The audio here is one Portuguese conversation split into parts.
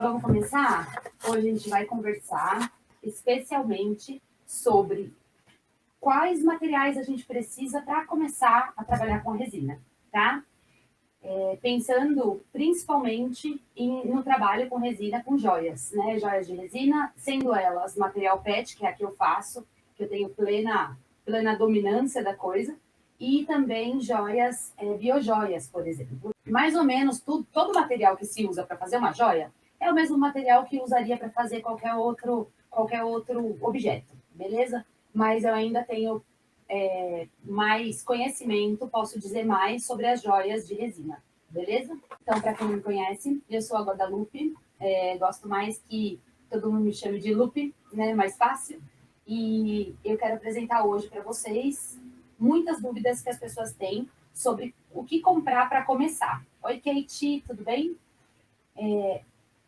Vamos começar? Hoje a gente vai conversar especialmente sobre quais materiais a gente precisa para começar a trabalhar com resina, tá? Pensando principalmente no trabalho com resina, com joias, né? Joias de resina, sendo elas material PET, que é a que eu faço, que eu tenho plena dominância da coisa, e também joias, biojoias, por exemplo. Mais ou menos todo material que se usa para fazer uma joia é o mesmo material que usaria para fazer qualquer outro objeto, beleza? Mas eu ainda tenho mais conhecimento, posso dizer mais sobre as joias de resina, beleza? Então, para quem não me conhece, eu sou a Guadalupe, gosto mais que todo mundo me chame de Lupe, né? Mais fácil. E eu quero apresentar hoje para vocês muitas dúvidas que as pessoas têm sobre o que comprar para começar. Oi, Kate, tudo bem?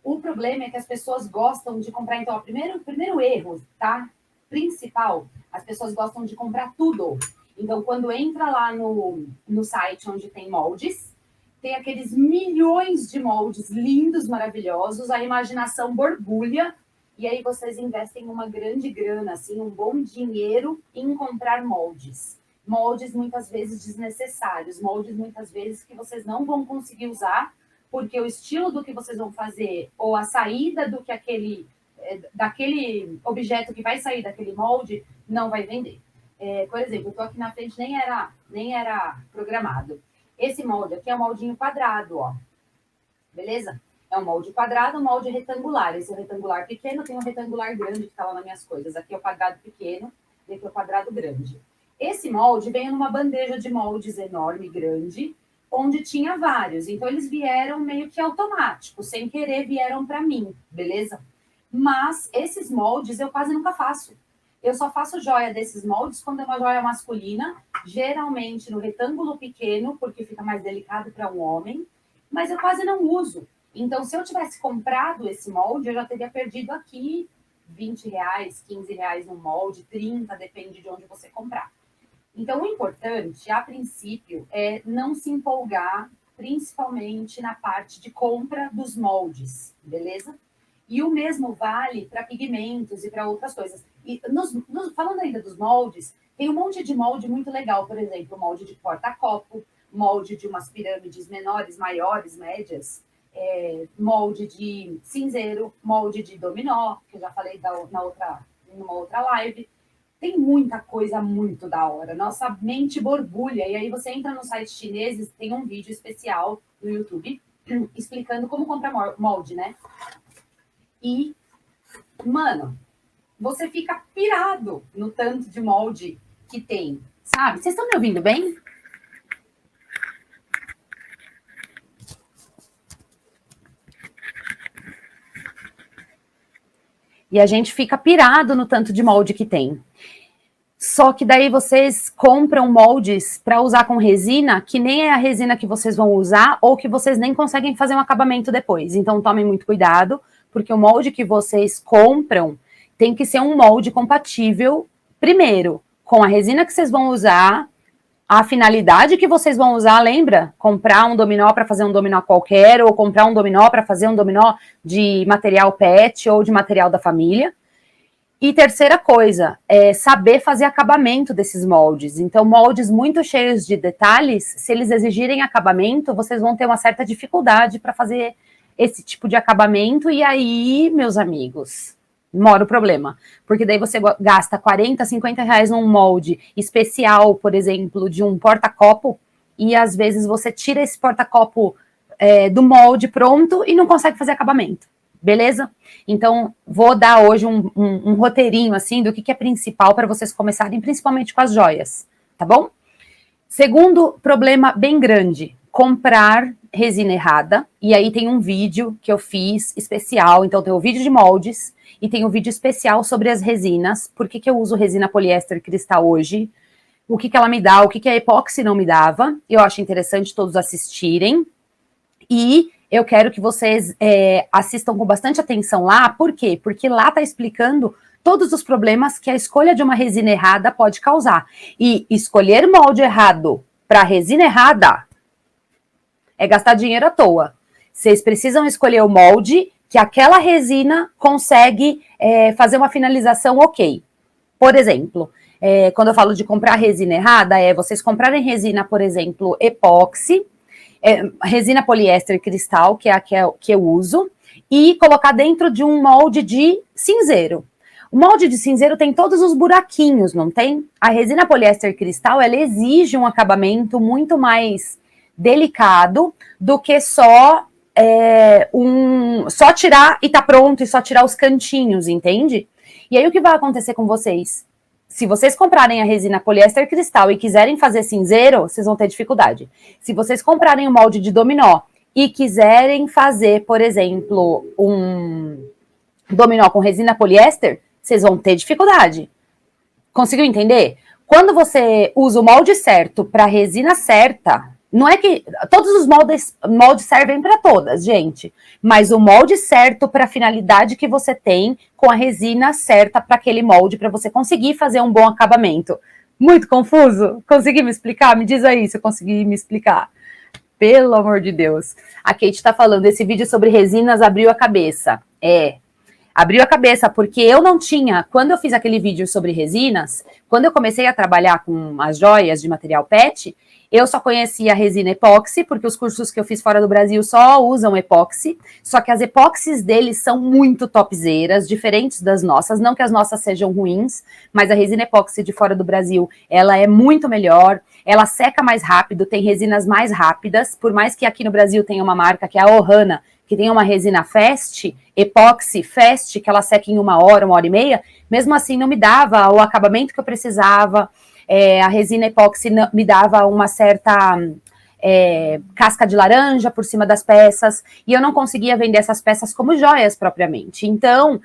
O problema é que as pessoas gostam de comprar, então, o primeiro erro, tá? Principal, as pessoas gostam de comprar tudo. Então, quando entra lá no site onde tem moldes, tem aqueles milhões de moldes lindos, maravilhosos, a imaginação borbulha, e aí vocês investem uma grande grana, assim, um bom dinheiro em comprar moldes. Moldes muitas vezes desnecessários, moldes muitas vezes que vocês não vão conseguir usar, porque o estilo do que vocês vão fazer, ou a saída do que daquele objeto que vai sair daquele molde, não vai vender. Por exemplo, eu estou aqui na frente, nem era programado. Esse molde aqui é um moldinho quadrado, ó. Beleza? É um molde quadrado, um molde retangular. Esse é o retangular pequeno, tem um retangular grande que está lá nas minhas coisas. Aqui é o quadrado pequeno e aqui é o quadrado grande. Esse molde veio numa bandeja de moldes enorme, grande, onde tinha vários. Então, eles vieram meio que automático, sem querer vieram para mim, beleza? Mas esses moldes eu quase nunca faço. Eu só faço joia desses moldes quando é uma joia masculina, geralmente no retângulo pequeno, porque fica mais delicado para um homem, mas eu quase não uso. Então, se eu tivesse comprado esse molde, eu já teria perdido aqui R$20, R$15 no molde, 30, depende de onde você comprar. Então, o importante, a princípio, é não se empolgar, principalmente na parte de compra dos moldes, beleza? E o mesmo vale para pigmentos e para outras coisas. E falando ainda dos moldes, tem um monte de molde muito legal, por exemplo, molde de porta-copo, molde de umas pirâmides menores, maiores, médias, molde de cinzeiro, molde de dominó, que eu já falei numa outra live. Tem muita coisa muito da hora. Nossa mente borbulha. E aí você entra no site chineses, tem um vídeo especial no YouTube explicando como comprar molde, né? E, mano, você fica pirado no tanto de molde que tem, sabe? Vocês estão me ouvindo bem? E a gente fica pirado no tanto de molde que tem. Só que daí vocês compram moldes para usar com resina, que nem é a resina que vocês vão usar, ou que vocês nem conseguem fazer um acabamento depois. Então tomem muito cuidado, porque o molde que vocês compram tem que ser um molde compatível, primeiro, com a resina que vocês vão usar, a finalidade que vocês vão usar, lembra? Comprar um dominó para fazer um dominó qualquer, ou comprar um dominó para fazer um dominó de material PET ou de material da família. E terceira coisa, é saber fazer acabamento desses moldes. Então, moldes muito cheios de detalhes, se eles exigirem acabamento, vocês vão ter uma certa dificuldade para fazer esse tipo de acabamento. E aí, meus amigos, mora o problema. Porque daí você gasta 40, 50 reais num molde especial, por exemplo, de um porta-copo, e às vezes você tira esse porta-copo do molde pronto e não consegue fazer acabamento. Beleza? Então, vou dar hoje um roteirinho, assim, do que é principal para vocês começarem, principalmente com as joias, tá bom? Segundo problema bem grande, comprar resina errada. E aí tem um vídeo que eu fiz especial, então tem o vídeo de moldes e tem o vídeo especial sobre as resinas, por que eu uso resina poliéster cristal hoje, o que ela me dá, o que a epóxi não me dava. Eu acho interessante todos assistirem. E eu quero que vocês assistam com bastante atenção lá. Por quê? Porque lá está explicando todos os problemas que a escolha de uma resina errada pode causar. E escolher molde errado para resina errada é gastar dinheiro à toa. Vocês precisam escolher o molde que aquela resina consegue fazer uma finalização ok. Por exemplo, quando eu falo de comprar resina errada, vocês comprarem resina, por exemplo, epóxi, resina poliéster cristal, que é a que eu uso, e colocar dentro de um molde de cinzeiro. O molde de cinzeiro tem todos os buraquinhos, não tem? A resina poliéster cristal, ela exige um acabamento muito mais delicado do que só só tirar e tá pronto, e só tirar os cantinhos, entende? E aí o que vai acontecer com vocês? Se vocês comprarem a resina poliéster cristal e quiserem fazer cinzeiro, vocês vão ter dificuldade. Se vocês comprarem o molde de dominó e quiserem fazer, por exemplo, um dominó com resina poliéster, vocês vão ter dificuldade. Conseguiu entender? Quando você usa o molde certo para a resina certa, não é que todos os moldes servem para todas, gente, mas o molde certo para a finalidade que você tem com a resina certa para aquele molde, para você conseguir fazer um bom acabamento. Muito confuso? Consegui me explicar? Me diz aí se eu consegui me explicar. Pelo amor de Deus. A Kate está falando, esse vídeo sobre resinas abriu a cabeça. Abriu a cabeça, porque eu não tinha, quando eu fiz aquele vídeo sobre resinas, quando eu comecei a trabalhar com as joias de material PET, eu só conhecia a resina epóxi, porque os cursos que eu fiz fora do Brasil só usam epóxi, só que as epóxis deles são muito topzeiras, diferentes das nossas, não que as nossas sejam ruins, mas a resina epóxi de fora do Brasil, ela é muito melhor, ela seca mais rápido, tem resinas mais rápidas, por mais que aqui no Brasil tenha uma marca que é a Ohana, que tem uma resina Fast, epóxi Fast, que ela seca em 1 hora e meia, mesmo assim não me dava o acabamento que eu precisava, a resina epóxi me dava uma certa casca de laranja por cima das peças, e eu não conseguia vender essas peças como joias propriamente. Então,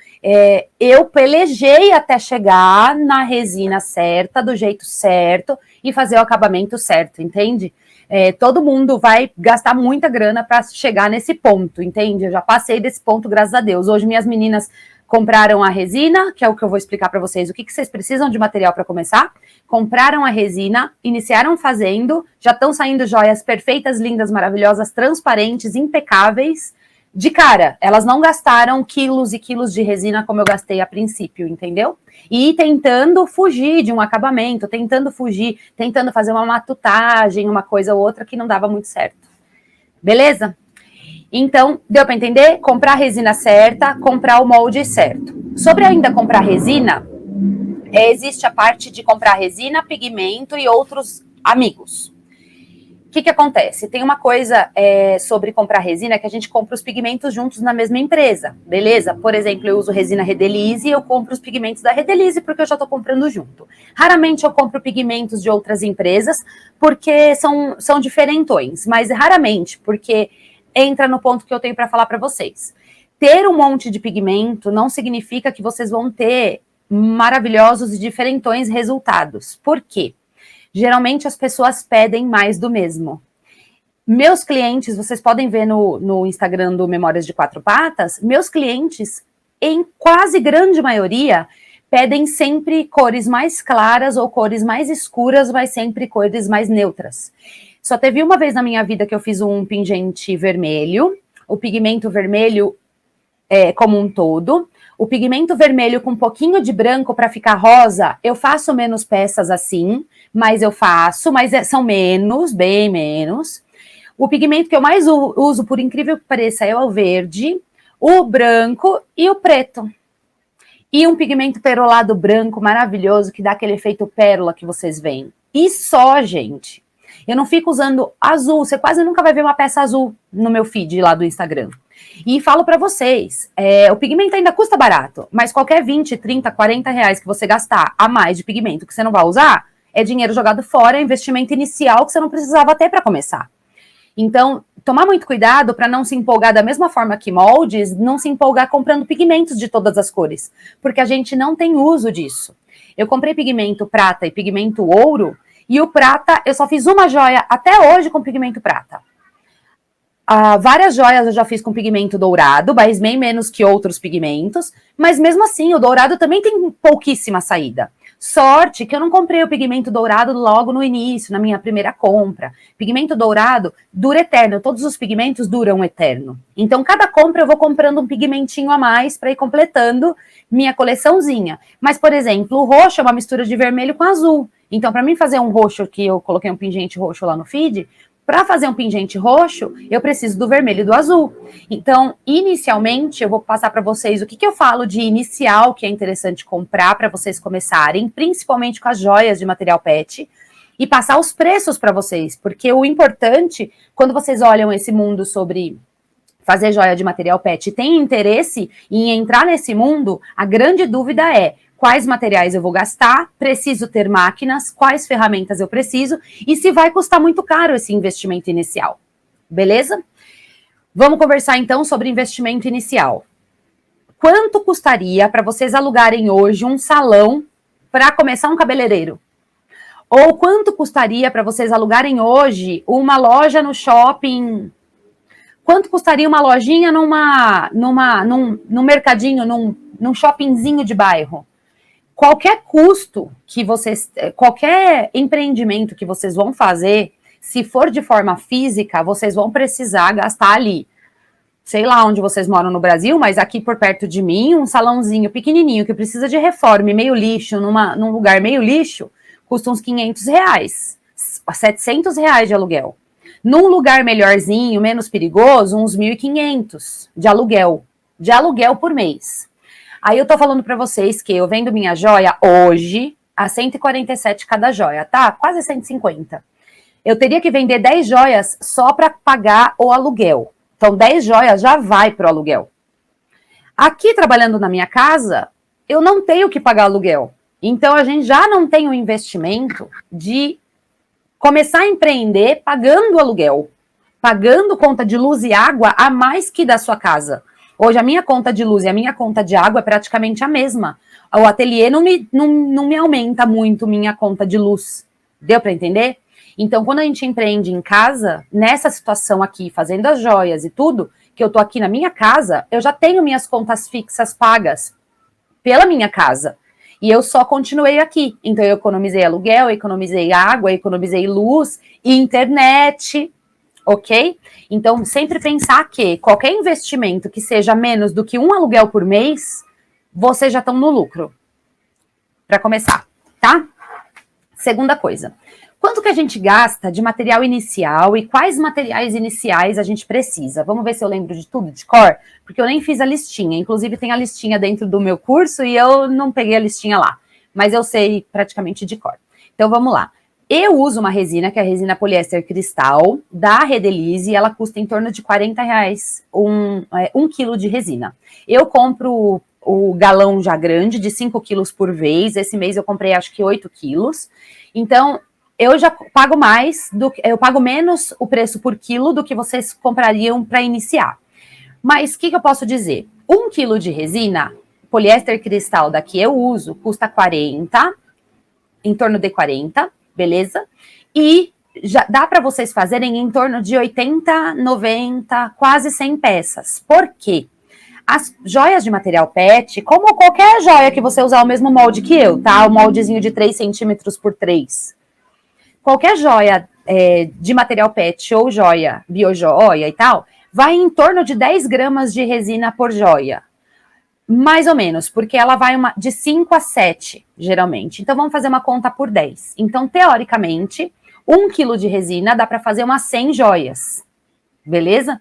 eu pelejei até chegar na resina certa, do jeito certo, e fazer o acabamento certo, entende? Todo mundo vai gastar muita grana para chegar nesse ponto, entende? Eu já passei desse ponto, graças a Deus. Hoje minhas meninas compraram a resina, que é o que eu vou explicar para vocês, o que vocês precisam de material para começar. Compraram a resina, iniciaram fazendo, já estão saindo joias perfeitas, lindas, maravilhosas, transparentes, impecáveis. De cara, elas não gastaram quilos e quilos de resina como eu gastei a princípio, entendeu? E tentando fugir de um acabamento, tentando fazer uma matutagem, uma coisa ou outra que não dava muito certo. Beleza? Então, deu para entender? Comprar a resina certa, comprar o molde certo. Sobre ainda comprar resina, existe a parte de comprar resina, pigmento e outros amigos. O que acontece? Tem uma coisa sobre comprar resina, que a gente compra os pigmentos juntos na mesma empresa, beleza? Por exemplo, eu uso resina Redelize e eu compro os pigmentos da Redelize porque eu já estou comprando junto. Raramente eu compro pigmentos de outras empresas porque são diferentões, mas raramente, porque entra no ponto que eu tenho para falar para vocês. Ter um monte de pigmento não significa que vocês vão ter maravilhosos e diferentões resultados. Por quê? Geralmente as pessoas pedem mais do mesmo. Meus clientes, vocês podem ver no Instagram do Memórias de Quatro Patas, meus clientes, em quase grande maioria, pedem sempre cores mais claras ou cores mais escuras, mas sempre cores mais neutras. Só teve uma vez na minha vida que eu fiz um pingente vermelho, o pigmento vermelho como um todo. O pigmento vermelho com um pouquinho de branco para ficar rosa, eu faço menos peças assim, mas eu faço, mas são menos, bem menos. O pigmento que eu mais uso, por incrível que pareça, é o verde, o branco e o preto. E um pigmento perolado branco maravilhoso, que dá aquele efeito pérola que vocês veem. E só, gente. Eu não fico usando azul, você quase nunca vai ver uma peça azul no meu feed lá do Instagram. E falo para vocês, o pigmento ainda custa barato, mas qualquer 20, 30, 40 reais que você gastar a mais de pigmento que você não vai usar, é dinheiro jogado fora, é investimento inicial que você não precisava ter para começar. Então, tomar muito cuidado para não se empolgar da mesma forma que moldes, não se empolgar comprando pigmentos de todas as cores, porque a gente não tem uso disso. Eu comprei pigmento prata e pigmento ouro, e o prata, eu só fiz uma joia até hoje com pigmento prata. Várias joias eu já fiz com pigmento dourado, mas bem menos que outros pigmentos, mas mesmo assim, o dourado também tem pouquíssima saída. Sorte que eu não comprei o pigmento dourado logo no início, na minha primeira compra. Pigmento dourado dura eterno, todos os pigmentos duram eterno. Então, cada compra eu vou comprando um pigmentinho a mais para ir completando minha coleçãozinha. Mas, por exemplo, o roxo é uma mistura de vermelho com azul. Então, para mim fazer um roxo, que eu coloquei um pingente roxo lá no feed, para fazer um pingente roxo, eu preciso do vermelho e do azul. Então, inicialmente, eu vou passar para vocês o que eu falo de inicial, que é interessante comprar para vocês começarem, principalmente com as joias de material PET, e passar os preços para vocês, porque o importante, quando vocês olham esse mundo sobre fazer joia de material PET e tem interesse em entrar nesse mundo, a grande dúvida é: quais materiais eu vou gastar, preciso ter máquinas, quais ferramentas eu preciso e se vai custar muito caro esse investimento inicial. Beleza? Vamos conversar então sobre investimento inicial. Quanto custaria para vocês alugarem hoje um salão para começar um cabeleireiro? Ou quanto custaria para vocês alugarem hoje uma loja no shopping? Quanto custaria uma lojinha num mercadinho, num shoppingzinho de bairro? Qualquer custo que vocês, qualquer empreendimento que vocês vão fazer, se for de forma física, vocês vão precisar gastar ali. Sei lá onde vocês moram no Brasil, mas aqui por perto de mim, um salãozinho pequenininho que precisa de reforma, meio lixo, num lugar meio lixo, custa uns R$500, R$700 de aluguel. Num lugar melhorzinho, menos perigoso, uns 1.500 de aluguel por mês. Aí eu tô falando pra vocês que eu vendo minha joia hoje a 147 cada joia, tá? Quase 150. Eu teria que vender 10 joias só para pagar o aluguel. Então 10 joias já vai pro aluguel. Aqui trabalhando na minha casa, eu não tenho que pagar aluguel. Então a gente já não tem o investimento de começar a empreender pagando aluguel, pagando conta de luz e água a mais que da sua casa. Hoje a minha conta de luz e a minha conta de água é praticamente a mesma. O ateliê não me aumenta muito minha conta de luz. Deu para entender? Então, quando a gente empreende em casa, nessa situação aqui, fazendo as joias e tudo, que eu tô aqui na minha casa, eu já tenho minhas contas fixas pagas pela minha casa. E eu só continuei aqui. Então, eu economizei aluguel, economizei água, economizei luz e internet. Ok? Então, sempre pensar que qualquer investimento que seja menos do que um aluguel por mês, vocês já estão no lucro. Para começar, tá? Segunda coisa. Quanto que a gente gasta de material inicial e quais materiais iniciais a gente precisa? Vamos ver se eu lembro de tudo de cor, porque eu nem fiz a listinha. Inclusive, tem a listinha dentro do meu curso e eu não peguei a listinha lá. Mas eu sei praticamente de cor. Então, vamos lá. Eu uso uma resina, que é a resina poliéster cristal, da Redelize, e ela custa em torno de R$40 um quilo de resina. Eu compro o galão já grande, de 5 quilos por vez. Esse mês eu comprei acho que 8 quilos. Então, eu já pago eu pago menos o preço por quilo do que vocês comprariam para iniciar. Mas o que eu posso dizer? 1 quilo de resina, poliéster cristal da que eu uso, custa 40, em torno de 40. Beleza? E já dá para vocês fazerem em torno de 80, 90, quase 100 peças. Por quê? As joias de material PET, como qualquer joia que você usar o mesmo molde que eu, tá? O moldezinho de 3 centímetros por 3. Qualquer joia de material PET ou joia, biojoia e tal, vai em torno de 10 gramas de resina por joia. Mais ou menos, porque ela vai de 5 a 7, geralmente. Então, vamos fazer uma conta por 10. Então, teoricamente, 1 quilo de resina dá para fazer umas 100 joias. Beleza?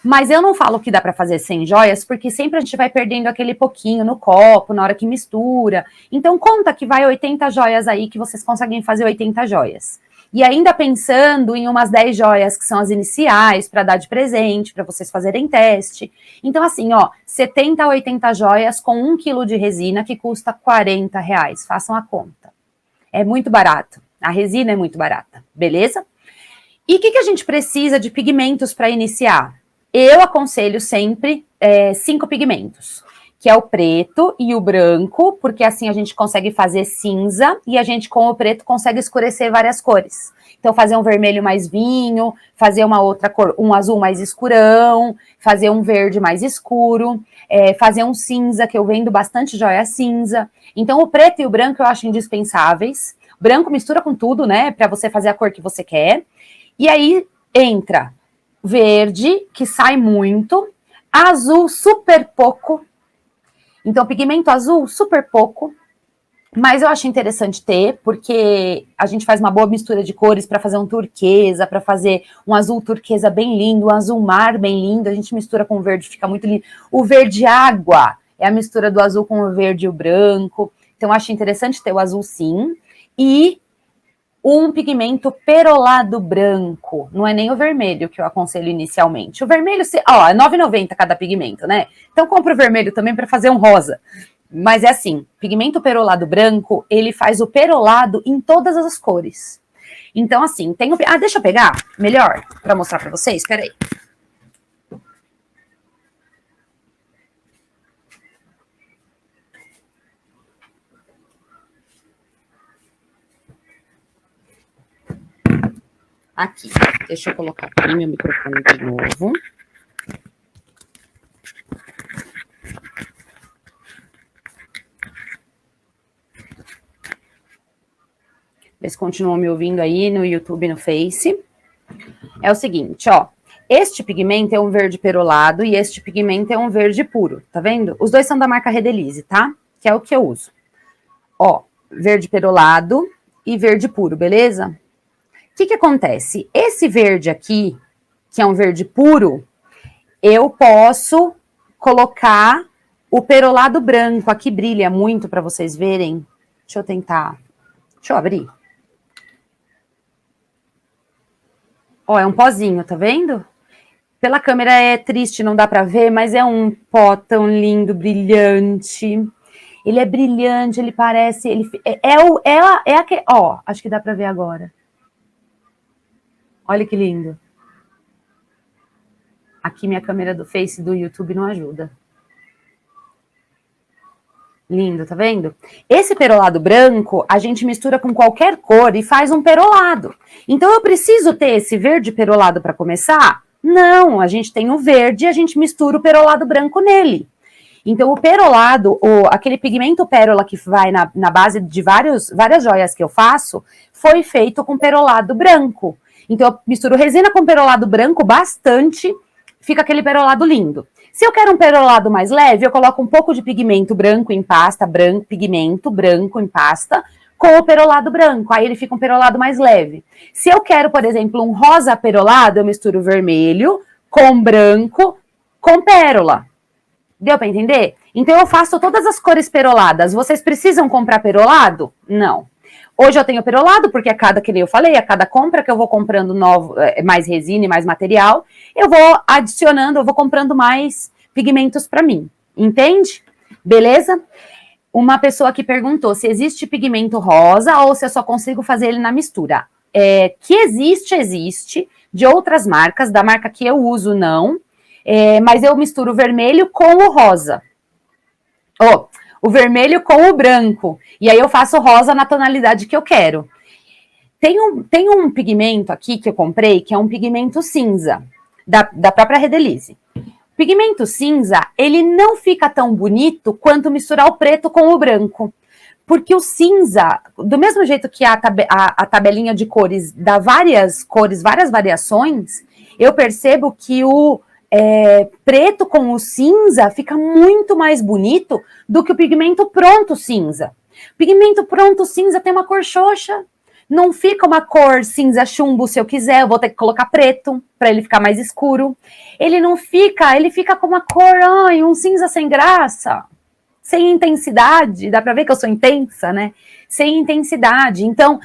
Mas eu não falo que dá para fazer 100 joias, porque sempre a gente vai perdendo aquele pouquinho no copo, na hora que mistura. Então, conta que vai 80 joias aí, que vocês conseguem fazer 80 joias. E ainda pensando em umas 10 joias que são as iniciais, para dar de presente, para vocês fazerem teste. Então, assim, ó, 70 a 80 joias com 1 quilo de resina, que custa R$40. Façam a conta. É muito barato. A resina é muito barata, beleza? E o que a gente precisa de pigmentos para iniciar? Eu aconselho sempre 5 pigmentos. que é o preto e o branco, porque assim a gente consegue fazer cinza e a gente com o preto consegue escurecer várias cores. Então fazer um vermelho mais vinho, fazer uma outra cor, um azul mais escurão, fazer um verde mais escuro, fazer um cinza, que eu vendo bastante joia cinza. Então o preto e o branco eu acho indispensáveis. Branco mistura com tudo, né, para você fazer a cor que você quer. E aí entra verde, que sai muito, azul super pouco. Então, pigmento azul, super pouco, mas eu acho interessante ter, porque a gente faz uma boa mistura de cores para fazer um turquesa, para fazer um azul turquesa bem lindo, um azul mar bem lindo, a gente mistura com o verde, fica muito lindo. O verde água é a mistura do azul com o verde e o branco, então eu acho interessante ter o azul sim, e um pigmento perolado branco, não é nem o vermelho que eu aconselho inicialmente. O vermelho, é R$ 9,90 cada pigmento, né? Então compra o vermelho também para fazer um rosa. Mas é assim, pigmento perolado branco, ele faz o perolado em todas as cores. Então assim, deixa eu pegar melhor para mostrar para vocês, peraí. Aqui, deixa eu colocar aqui meu microfone de novo. Vocês continuam me ouvindo aí no YouTube e no Face. É o seguinte, ó. Este pigmento é um verde perolado e este pigmento é um verde puro, tá vendo? Os dois são da marca Redelize, tá? Que é o que eu uso. Ó, verde perolado e verde puro, beleza? O que acontece? Esse verde aqui, que é um verde puro, eu posso colocar o perolado branco. Aqui brilha muito para vocês verem. Deixa eu abrir. Ó, é um pozinho, tá vendo? Pela câmera é triste, não dá para ver, mas é um pó tão lindo, brilhante. Ele é brilhante, ele parece... Ó, acho que dá para ver agora. Olha que lindo. Aqui minha câmera do Face do YouTube não ajuda. Lindo, tá vendo? Esse perolado branco, a gente mistura com qualquer cor e faz um perolado. Então, eu preciso ter esse verde perolado para começar? Não, a gente tem o verde e a gente mistura o perolado branco nele. Então, o perolado, aquele pigmento pérola que vai na base de várias joias que eu faço, foi feito com perolado branco. Então, eu misturo resina com perolado branco bastante, fica aquele perolado lindo. Se eu quero um perolado mais leve, eu coloco um pouco de pigmento branco em pasta, pigmento branco em pasta, com o perolado branco. Aí ele fica um perolado mais leve. Se eu quero, por exemplo, um rosa perolado, eu misturo vermelho com branco com pérola. Deu para entender? Então eu faço todas as cores peroladas. Vocês precisam comprar perolado? Não. Hoje eu tenho perolado, porque que nem eu falei, a cada compra que eu vou comprando mais resina e mais material, eu vou adicionando, eu vou comprando mais pigmentos para mim. Entende? Beleza? Uma pessoa que perguntou se existe pigmento rosa ou se eu só consigo fazer ele na mistura. Que existe, de outras marcas, da marca que eu uso não, mas eu misturo o vermelho com o rosa. O vermelho com o branco. E aí eu faço rosa na tonalidade que eu quero. Tem um pigmento aqui que eu comprei, que é um pigmento cinza, da própria Redelize. Pigmento cinza, ele não fica tão bonito quanto misturar o preto com o branco. Porque o cinza, do mesmo jeito que a tabelinha de cores dá várias cores, várias variações, eu percebo que o preto com o cinza fica muito mais bonito do que o pigmento pronto cinza. O pigmento pronto cinza tem uma cor xoxa, não fica uma cor cinza chumbo se eu quiser, eu vou ter que colocar preto para ele ficar mais escuro. Ele fica com uma cor, um cinza sem graça, sem intensidade, dá para ver que eu sou intensa, né? Sem intensidade. Então,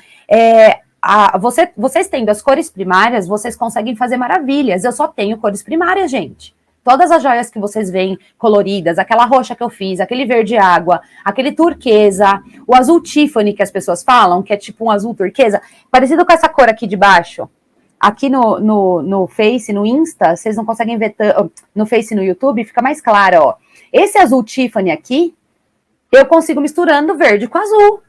vocês tendo as cores primárias, vocês conseguem fazer maravilhas. Eu só tenho cores primárias, gente. Todas as joias que vocês veem coloridas, aquela roxa que eu fiz, aquele verde água, aquele turquesa, o azul Tiffany que as pessoas falam, que é tipo um azul turquesa, parecido com essa cor aqui de baixo. Aqui no Face, no Insta, vocês não conseguem ver, no Face e no YouTube, fica mais claro, ó. Esse azul Tiffany aqui, eu consigo misturando verde com azul.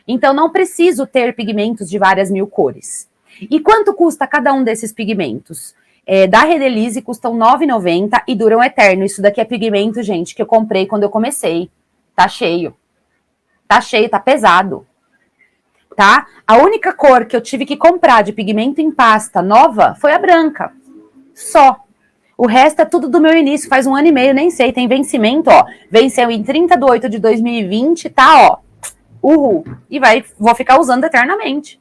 Então, não preciso ter pigmentos de várias mil cores. E quanto custa cada um desses pigmentos? Da Redelize custam R$ 9,90 e duram eterno. Isso daqui é pigmento, gente, que eu comprei quando eu comecei. Tá cheio. Tá cheio, tá pesado. Tá? A única cor que eu tive que comprar de pigmento em pasta nova foi a branca. Só. O resto é tudo do meu início, faz 1 ano e meio, nem sei, tem vencimento, ó. Venceu em 30/8/2020, tá, ó. Uhul. E vou ficar usando eternamente.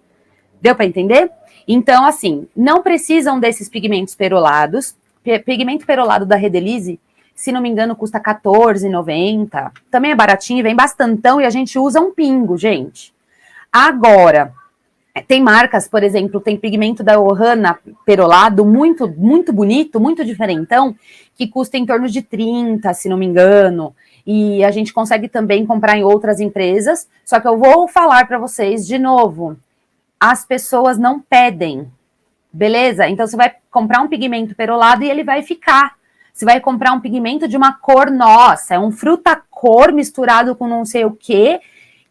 Deu para entender? Então, assim, não precisam desses pigmentos perolados. Pigmento perolado da Redelize, se não me engano, custa R$ 14,90. Também é baratinho, vem bastantão e a gente usa um pingo, gente. Agora, tem marcas, por exemplo, tem pigmento da Ohana perolado, muito, muito bonito, muito diferentão, que custa em torno de 30, se não me engano. E a gente consegue também comprar em outras empresas. Só que eu vou falar para vocês de novo. As pessoas não pedem, beleza? Então você vai comprar um pigmento perolado e ele vai ficar. Você vai comprar um pigmento de uma cor, nossa, é um fruta-cor misturado com não sei o quê,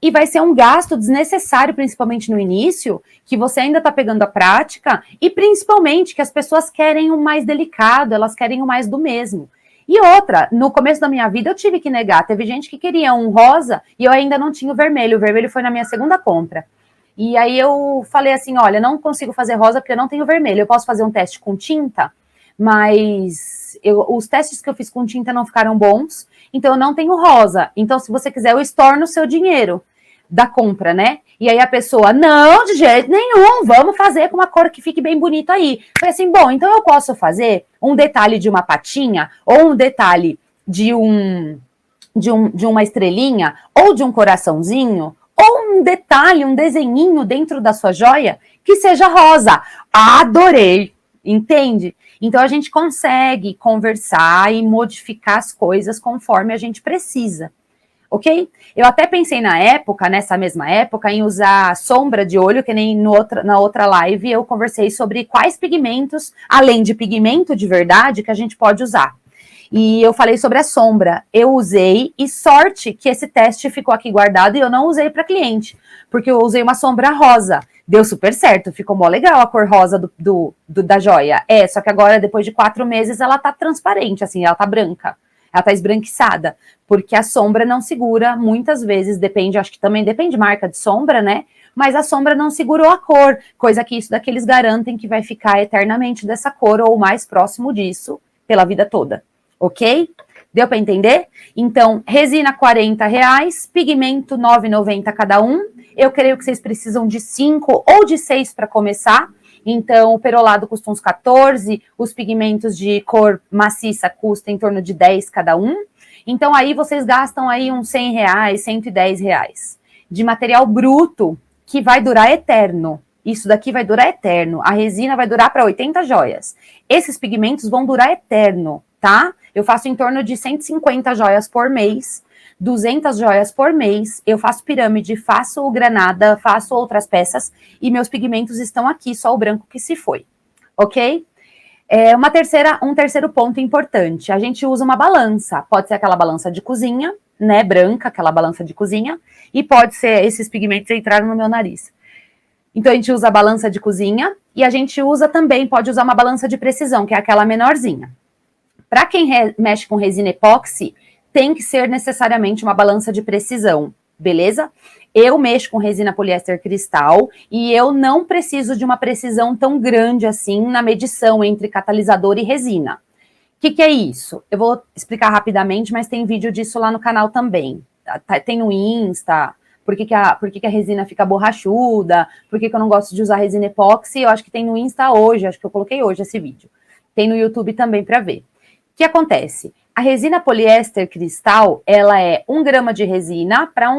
e vai ser um gasto desnecessário, principalmente no início, que você ainda tá pegando a prática, e principalmente que as pessoas querem o mais delicado, elas querem o mais do mesmo. E outra, no começo da minha vida eu tive que negar, teve gente que queria um rosa e eu ainda não tinha o vermelho foi na minha segunda compra. E aí eu falei assim, olha, não consigo fazer rosa porque eu não tenho vermelho, eu posso fazer um teste com tinta, mas os testes que eu fiz com tinta não ficaram bons, então eu não tenho rosa. Então se você quiser eu estorno o seu dinheiro da compra, né? E aí a pessoa, não, de jeito nenhum, vamos fazer com uma cor que fique bem bonito aí. Foi assim, bom, então eu posso fazer um detalhe de uma patinha, ou um detalhe de uma estrelinha, ou de um coraçãozinho, ou um detalhe, um desenhinho dentro da sua joia que seja rosa. Adorei, entende? Então a gente consegue conversar e modificar as coisas conforme a gente precisa. Ok? Eu até pensei nessa mesma época, em usar sombra de olho, que nem na outra live eu conversei sobre quais pigmentos, além de pigmento de verdade, que a gente pode usar. E eu falei sobre a sombra. Eu usei, e sorte que esse teste ficou aqui guardado e eu não usei para cliente, porque eu usei uma sombra rosa. Deu super certo, ficou mó legal a cor rosa da joia. Só que agora, depois de 4 meses, ela tá transparente, assim, ela tá branca. Ela tá esbranquiçada, porque a sombra não segura, muitas vezes, acho que também depende de marca de sombra, né? Mas a sombra não segurou a cor, coisa que isso daqui eles garantem que vai ficar eternamente dessa cor ou mais próximo disso pela vida toda, ok? Deu para entender? Então, resina R$40, pigmento R$9,90 cada um. Eu creio que vocês precisam de 5 ou de 6 para começar. Então, o perolado custa uns 14, os pigmentos de cor maciça custam em torno de 10 cada um. Então, aí vocês gastam aí uns R$100, R$110 de material bruto que vai durar eterno. Isso daqui vai durar eterno. A resina vai durar para 80 joias. Esses pigmentos vão durar eterno, tá? Eu faço em torno de 150 joias por mês. 200 joias por mês, eu faço pirâmide, faço granada, faço outras peças e meus pigmentos estão aqui, só o branco que se foi, ok? Um terceiro ponto importante, a gente usa uma balança, pode ser aquela balança de cozinha, né, branca, aquela balança de cozinha, e pode ser esses pigmentos entraram no meu nariz. Então a gente usa a balança de cozinha e a gente usa também, pode usar uma balança de precisão, que é aquela menorzinha. Para quem mexe com resina epóxi, tem que ser necessariamente uma balança de precisão, beleza? Eu mexo com resina poliéster cristal e eu não preciso de uma precisão tão grande assim na medição entre catalisador e resina. O que é isso? Eu vou explicar rapidamente, mas tem vídeo disso lá no canal também. Tem no Insta, por que a resina fica borrachuda, por que eu não gosto de usar resina epóxi, eu acho que tem no Insta hoje, acho que eu coloquei hoje esse vídeo. Tem no YouTube também para ver. O que acontece? A resina poliéster cristal, ela é 1 grama de resina para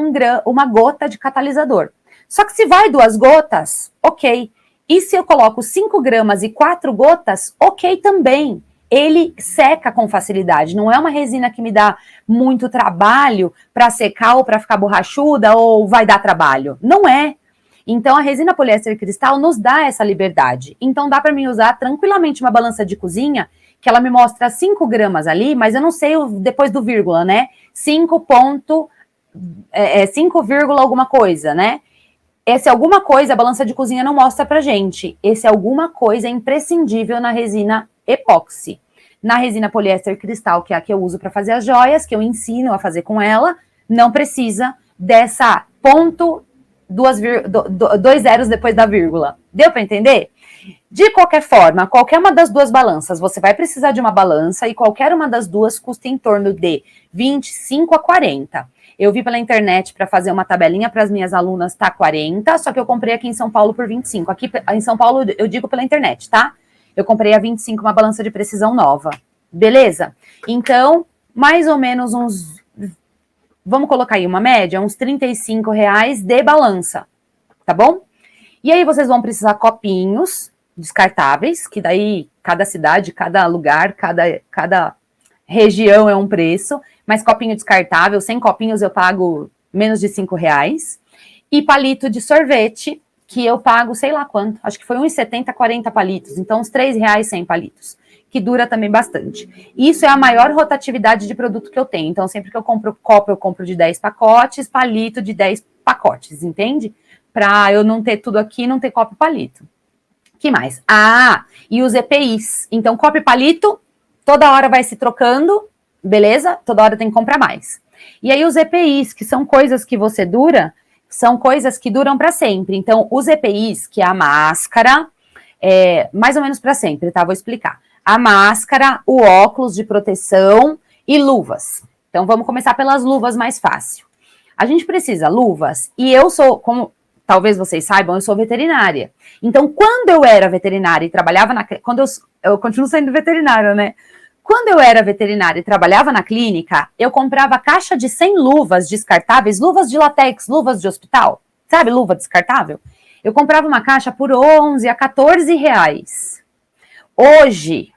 uma gota de catalisador. Só que se vai 2 gotas, ok. E se eu coloco 5 gramas e 4 gotas, ok também. Ele seca com facilidade. Não é uma resina que me dá muito trabalho para secar ou para ficar borrachuda ou vai dar trabalho. Não é. Então, a resina poliéster cristal nos dá essa liberdade. Então, dá para mim usar tranquilamente uma balança de cozinha, que ela me mostra 5 gramas ali, mas eu não sei depois do vírgula, né? 5 alguma coisa, né? Esse alguma coisa, a balança de cozinha não mostra pra gente. Esse alguma coisa é imprescindível na resina epóxi. Na resina poliéster cristal, que é a que eu uso para fazer as joias, que eu ensino a fazer com ela, não precisa dessa ponto, dois zeros depois da vírgula. Deu para entender? De qualquer forma, qualquer uma das duas balanças, você vai precisar de uma balança e qualquer uma das duas custa em torno de 25 a 40. Eu vi pela internet para fazer uma tabelinha para as minhas alunas, tá 40, só que eu comprei aqui em São Paulo por 25. Aqui em São Paulo eu digo pela internet, tá? Eu comprei a 25 uma balança de precisão nova. Beleza? Então, mais ou menos uns, vamos colocar aí uma média, uns R$35 de balança, tá bom? E aí vocês vão precisar copinhos descartáveis, que daí cada cidade, cada lugar, cada região é um preço, mas copinho descartável, 100 copinhos eu pago menos de R$5. E palito de sorvete, que eu pago sei lá quanto, acho que foi uns 70, 40 palitos, então uns R$3 100 palitos, que dura também bastante. Isso é a maior rotatividade de produto que eu tenho, então sempre que eu compro copo, eu compro de 10 pacotes, palito de 10 pacotes, entende? Para eu não ter tudo aqui, não ter copo e palito. Que mais? Ah, e os EPIs. Então, copo e palito, toda hora vai se trocando, beleza? Toda hora tem que comprar mais. E aí os EPIs, que são coisas que você dura, são coisas que duram para sempre. Então, os EPIs, que é a máscara, mais ou menos para sempre, tá? Vou explicar. A máscara, o óculos de proteção e luvas. Então, vamos começar pelas luvas mais fácil. A gente precisa luvas, e eu sou, como talvez vocês saibam, eu sou veterinária. Então, quando eu era veterinária e trabalhava quando eu continuo sendo veterinária, né? Quando eu era veterinária e trabalhava na clínica, eu comprava caixa de 100 luvas descartáveis, luvas de látex, luvas de hospital, sabe, luva descartável? Eu comprava uma caixa por 11 a 14 reais. Hoje,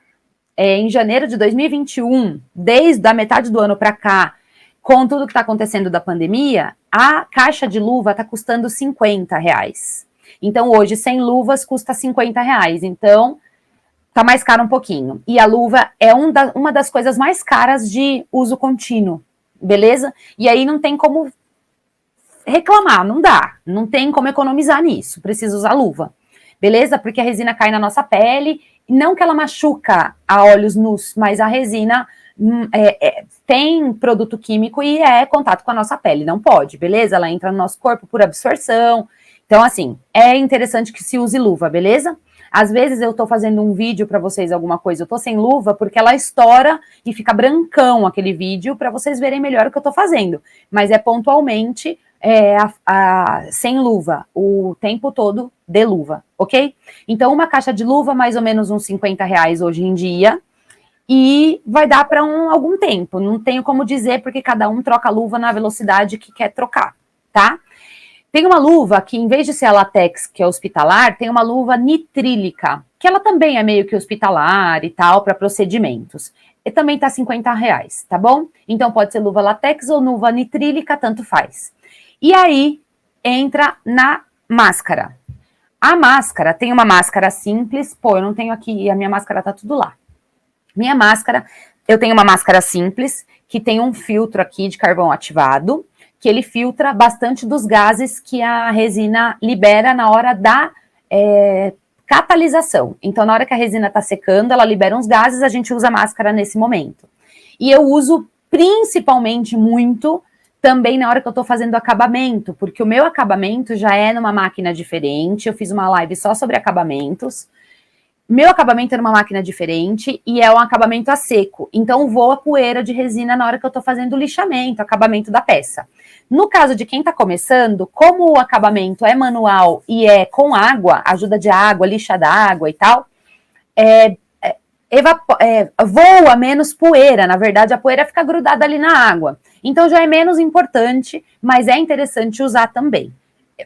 em janeiro de 2021, desde a metade do ano para cá, com tudo que está acontecendo da pandemia, a caixa de luva está custando R$50. Então, hoje, 100 luvas custa R$50. Então, tá mais caro um pouquinho. E a luva é uma das coisas mais caras de uso contínuo, beleza? E aí não tem como reclamar, não dá. Não tem como economizar nisso. Precisa usar luva, beleza? Porque a resina cai na nossa pele. Não que ela machuca a olhos nus, mas a resina tem produto químico e é contato com a nossa pele. Não pode, beleza? Ela entra no nosso corpo por absorção. Então, assim, é interessante que se use luva, beleza? Às vezes eu tô fazendo um vídeo para vocês, alguma coisa, eu tô sem luva porque ela estoura e fica brancão aquele vídeo para vocês verem melhor o que eu tô fazendo. Mas é pontualmente sem luva, o tempo todo de luva, ok? Então, uma caixa de luva, mais ou menos uns R$50 hoje em dia, e vai dar para algum tempo. Não tenho como dizer, porque cada um troca a luva na velocidade que quer trocar, tá? Tem uma luva que, em vez de ser a látex, que é hospitalar, tem uma luva nitrílica, que ela também é meio que hospitalar e tal, para procedimentos. E também tá R$50, tá bom? Então pode ser luva látex ou luva nitrílica, tanto faz. E aí entra na máscara. A máscara, tem uma máscara simples, pô, eu não tenho aqui, a minha máscara tá tudo lá. Minha máscara, eu tenho uma máscara simples, que tem um filtro aqui de carvão ativado, que ele filtra bastante dos gases que a resina libera na hora da catalisação. Então, na hora que a resina está secando, ela libera uns gases, a gente usa máscara nesse momento. E eu uso principalmente muito também na hora que eu estou fazendo acabamento, porque o meu acabamento já é numa máquina diferente, eu fiz uma live só sobre acabamentos. Meu acabamento é numa máquina diferente e é um acabamento a seco. Então, voa poeira de resina na hora que eu estou fazendo o lixamento, acabamento da peça. No caso de quem está começando, como o acabamento é manual e é com água, ajuda de água, lixa d'água e tal, voa menos poeira. Na verdade, a poeira fica grudada ali na água. Então, já é menos importante, mas é interessante usar também.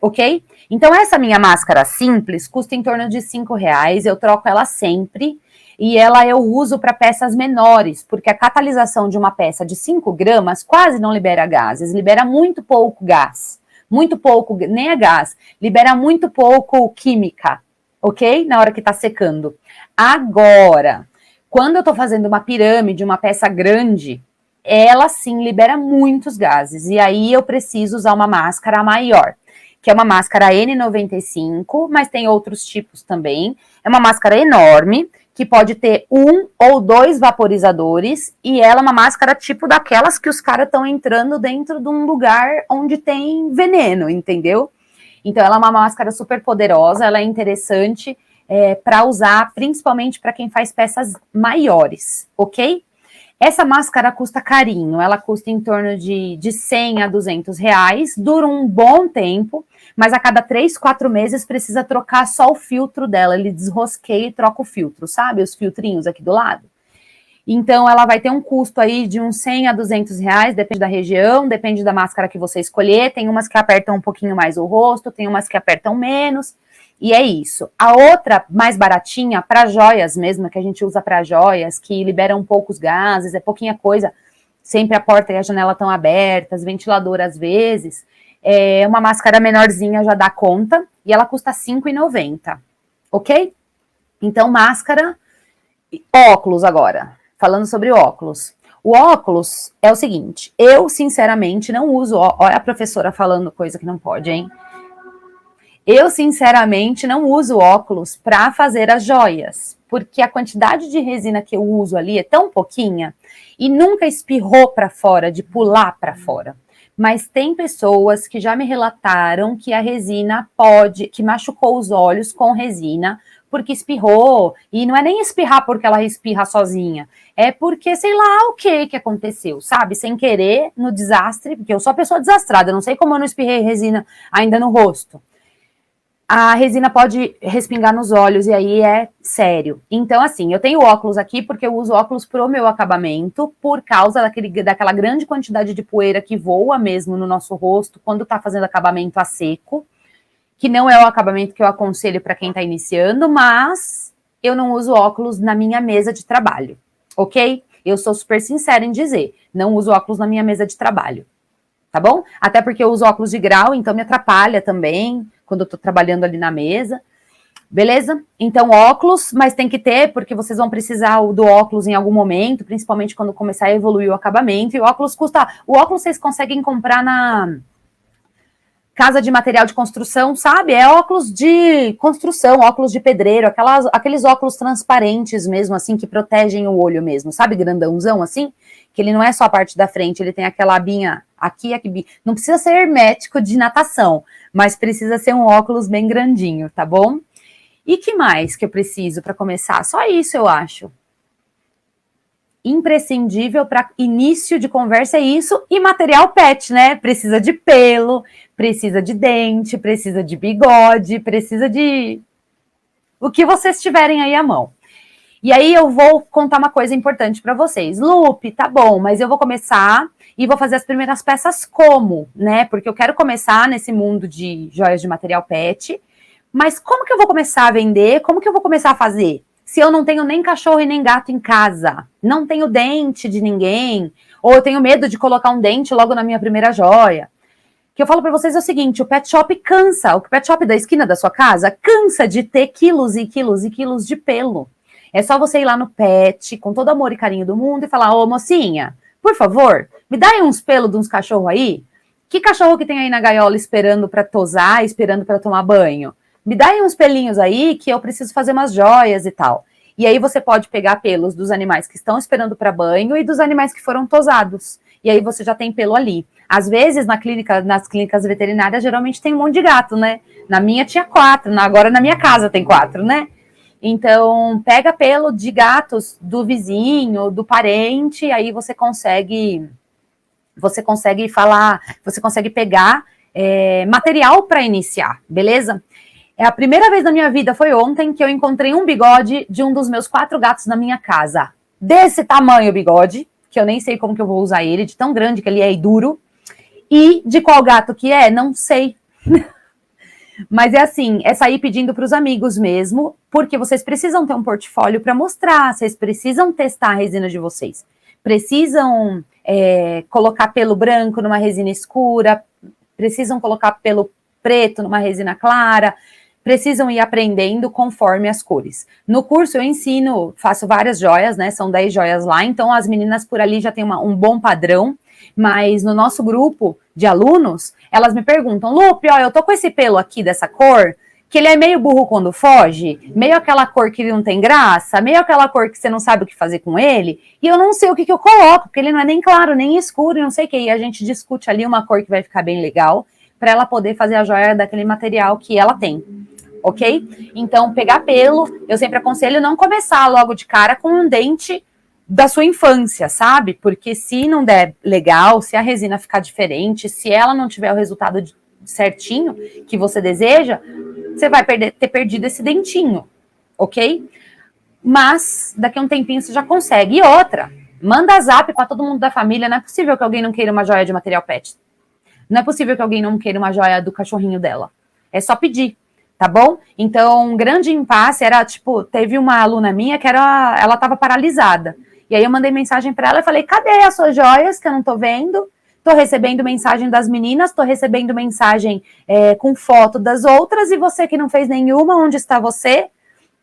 Ok? Então, essa minha máscara simples custa em torno de R$5, eu troco ela sempre, e ela eu uso para peças menores, porque a catalisação de uma peça de 5 gramas quase não libera gases, libera muito pouco gás, muito pouco, nem é gás, libera muito pouco química, ok? Na hora que tá secando. Agora, quando eu tô fazendo uma pirâmide, uma peça grande, ela sim libera muitos gases, e aí eu preciso usar uma máscara maior, que é uma máscara N95, mas tem outros tipos também. É uma máscara enorme, que pode ter 1 ou 2 vaporizadores, e ela é uma máscara tipo daquelas que os caras estão entrando dentro de um lugar onde tem veneno, entendeu? Então ela é uma máscara super poderosa, ela é interessante para usar, principalmente para quem faz peças maiores, ok? Essa máscara custa carinho, ela custa em torno de 100 a 200 reais, dura um bom tempo, mas a cada 3, 4 meses precisa trocar só o filtro dela, ele desrosqueia e troca o filtro, sabe? Os filtrinhos aqui do lado. Então, ela vai ter um custo aí de uns 100 a 200 reais, depende da região, depende da máscara que você escolher, tem umas que apertam um pouquinho mais o rosto, tem umas que apertam menos, e é isso. A outra, mais baratinha, para joias mesmo, que a gente usa para joias, que liberam poucos gases, é pouquinha coisa, sempre a porta e a janela estão abertas, ventilador às vezes, uma máscara menorzinha já dá conta, e ela custa R$ 5,90, ok? Então, máscara, óculos agora, falando sobre óculos. O óculos é o seguinte, eu sinceramente não uso, olha a professora falando coisa que não pode, hein? Eu, sinceramente, não uso óculos para fazer as joias, porque a quantidade de resina que eu uso ali é tão pouquinha e nunca espirrou para fora, de pular para fora. Mas tem pessoas que já me relataram que a resina que machucou os olhos com resina, porque espirrou, e não é nem espirrar porque ela espirra sozinha, é porque sei lá o que aconteceu, sabe? Sem querer, no desastre, porque eu sou a pessoa desastrada, eu não sei como eu não espirrei resina ainda no rosto. A resina pode respingar nos olhos e aí é sério. Então, assim, eu tenho óculos aqui porque eu uso óculos pro meu acabamento, por causa daquela grande quantidade de poeira que voa mesmo no nosso rosto quando tá fazendo acabamento a seco, que não é o acabamento que eu aconselho para quem tá iniciando, mas eu não uso óculos na minha mesa de trabalho, ok? Eu sou super sincera em dizer, não uso óculos na minha mesa de trabalho, tá bom? Até porque eu uso óculos de grau, então me atrapalha também quando eu tô trabalhando ali na mesa, beleza? Então óculos, mas tem que ter, porque vocês vão precisar do óculos em algum momento, principalmente quando começar a evoluir o acabamento, e o óculos vocês conseguem comprar na casa de material de construção, sabe? É óculos de construção, óculos de pedreiro, aqueles óculos transparentes mesmo, assim, que protegem o olho mesmo, sabe? Grandãozão, assim, que ele não é só a parte da frente, ele tem aquela abinha aqui. Não precisa ser hermético de natação, mas precisa ser um óculos bem grandinho, tá bom? E que mais que eu preciso para começar? Só isso, eu acho. Imprescindível para início de conversa é isso, e material pet, né? Precisa de pelo, precisa de dente, precisa de bigode, precisa de o que vocês tiverem aí à mão. E aí eu vou contar uma coisa importante para vocês. Lupe, tá bom, mas eu vou começar e vou fazer as primeiras peças como, né? Porque eu quero começar nesse mundo de joias de material pet, mas como que eu vou começar a vender? Como que eu vou começar a fazer? Se eu não tenho nem cachorro e nem gato em casa, não tenho dente de ninguém, ou eu tenho medo de colocar um dente logo na minha primeira joia. O que eu falo para vocês é o seguinte, o pet shop cansa, o pet shop da esquina da sua casa cansa de ter quilos e quilos e quilos de pelo. É só você ir lá no pet, com todo amor e carinho do mundo, e falar, ô mocinha, por favor, me dá aí uns pelos de uns cachorros aí. Que cachorro que tem aí na gaiola esperando para tosar, esperando para tomar banho? Me dá aí uns pelinhos aí que eu preciso fazer umas joias e tal. E aí você pode pegar pelos dos animais que estão esperando para banho e dos animais que foram tosados. E aí você já tem pelo ali. Às vezes, nas clínicas veterinárias, geralmente tem um monte de gato, né? Na minha tinha 4, agora na minha casa tem 4, né? Então, pega pelo de gatos do vizinho, do parente, aí você consegue pegar material para iniciar, beleza? A primeira vez na minha vida foi ontem que eu encontrei um bigode de um dos meus 4 gatos na minha casa. Desse tamanho o bigode, que eu nem sei como que eu vou usar ele, de tão grande que ele é e duro. E de qual gato que é, não sei. Mas é assim, é sair pedindo para os amigos mesmo, porque vocês precisam ter um portfólio para mostrar, vocês precisam testar a resina de vocês. Precisam colocar pelo branco numa resina escura, precisam colocar pelo preto numa resina clara, precisam ir aprendendo conforme as cores. No curso eu ensino, faço várias joias, né, são 10 joias lá, então as meninas por ali já têm um bom padrão, mas no nosso grupo de alunos, elas me perguntam, Lupe, ó, eu tô com esse pelo aqui dessa cor, que ele é meio burro quando foge, meio aquela cor que não tem graça, meio aquela cor que você não sabe o que fazer com ele, e eu não sei o que eu coloco, porque ele não é nem claro, nem escuro, não sei o que, e a gente discute ali uma cor que vai ficar bem legal, para ela poder fazer a joia daquele material que ela tem, ok? Então, pegar pelo, eu sempre aconselho não começar logo de cara com um dente da sua infância, sabe? Porque se não der legal, se a resina ficar diferente, se ela não tiver o resultado certinho que você deseja, você vai ter perdido esse dentinho, ok? Mas daqui a um tempinho você já consegue. E outra, manda zap para todo mundo da família, não é possível que alguém não queira uma joia de material PET. Não é possível que alguém não queira uma joia do cachorrinho dela. É só pedir, tá bom? Então, um grande impasse era, tipo, teve uma aluna minha que ela estava paralisada. E aí eu mandei mensagem para ela e falei, cadê as suas joias que eu não tô vendo? Tô recebendo mensagem das meninas, tô recebendo mensagem com foto das outras, e você que não fez nenhuma, onde está você?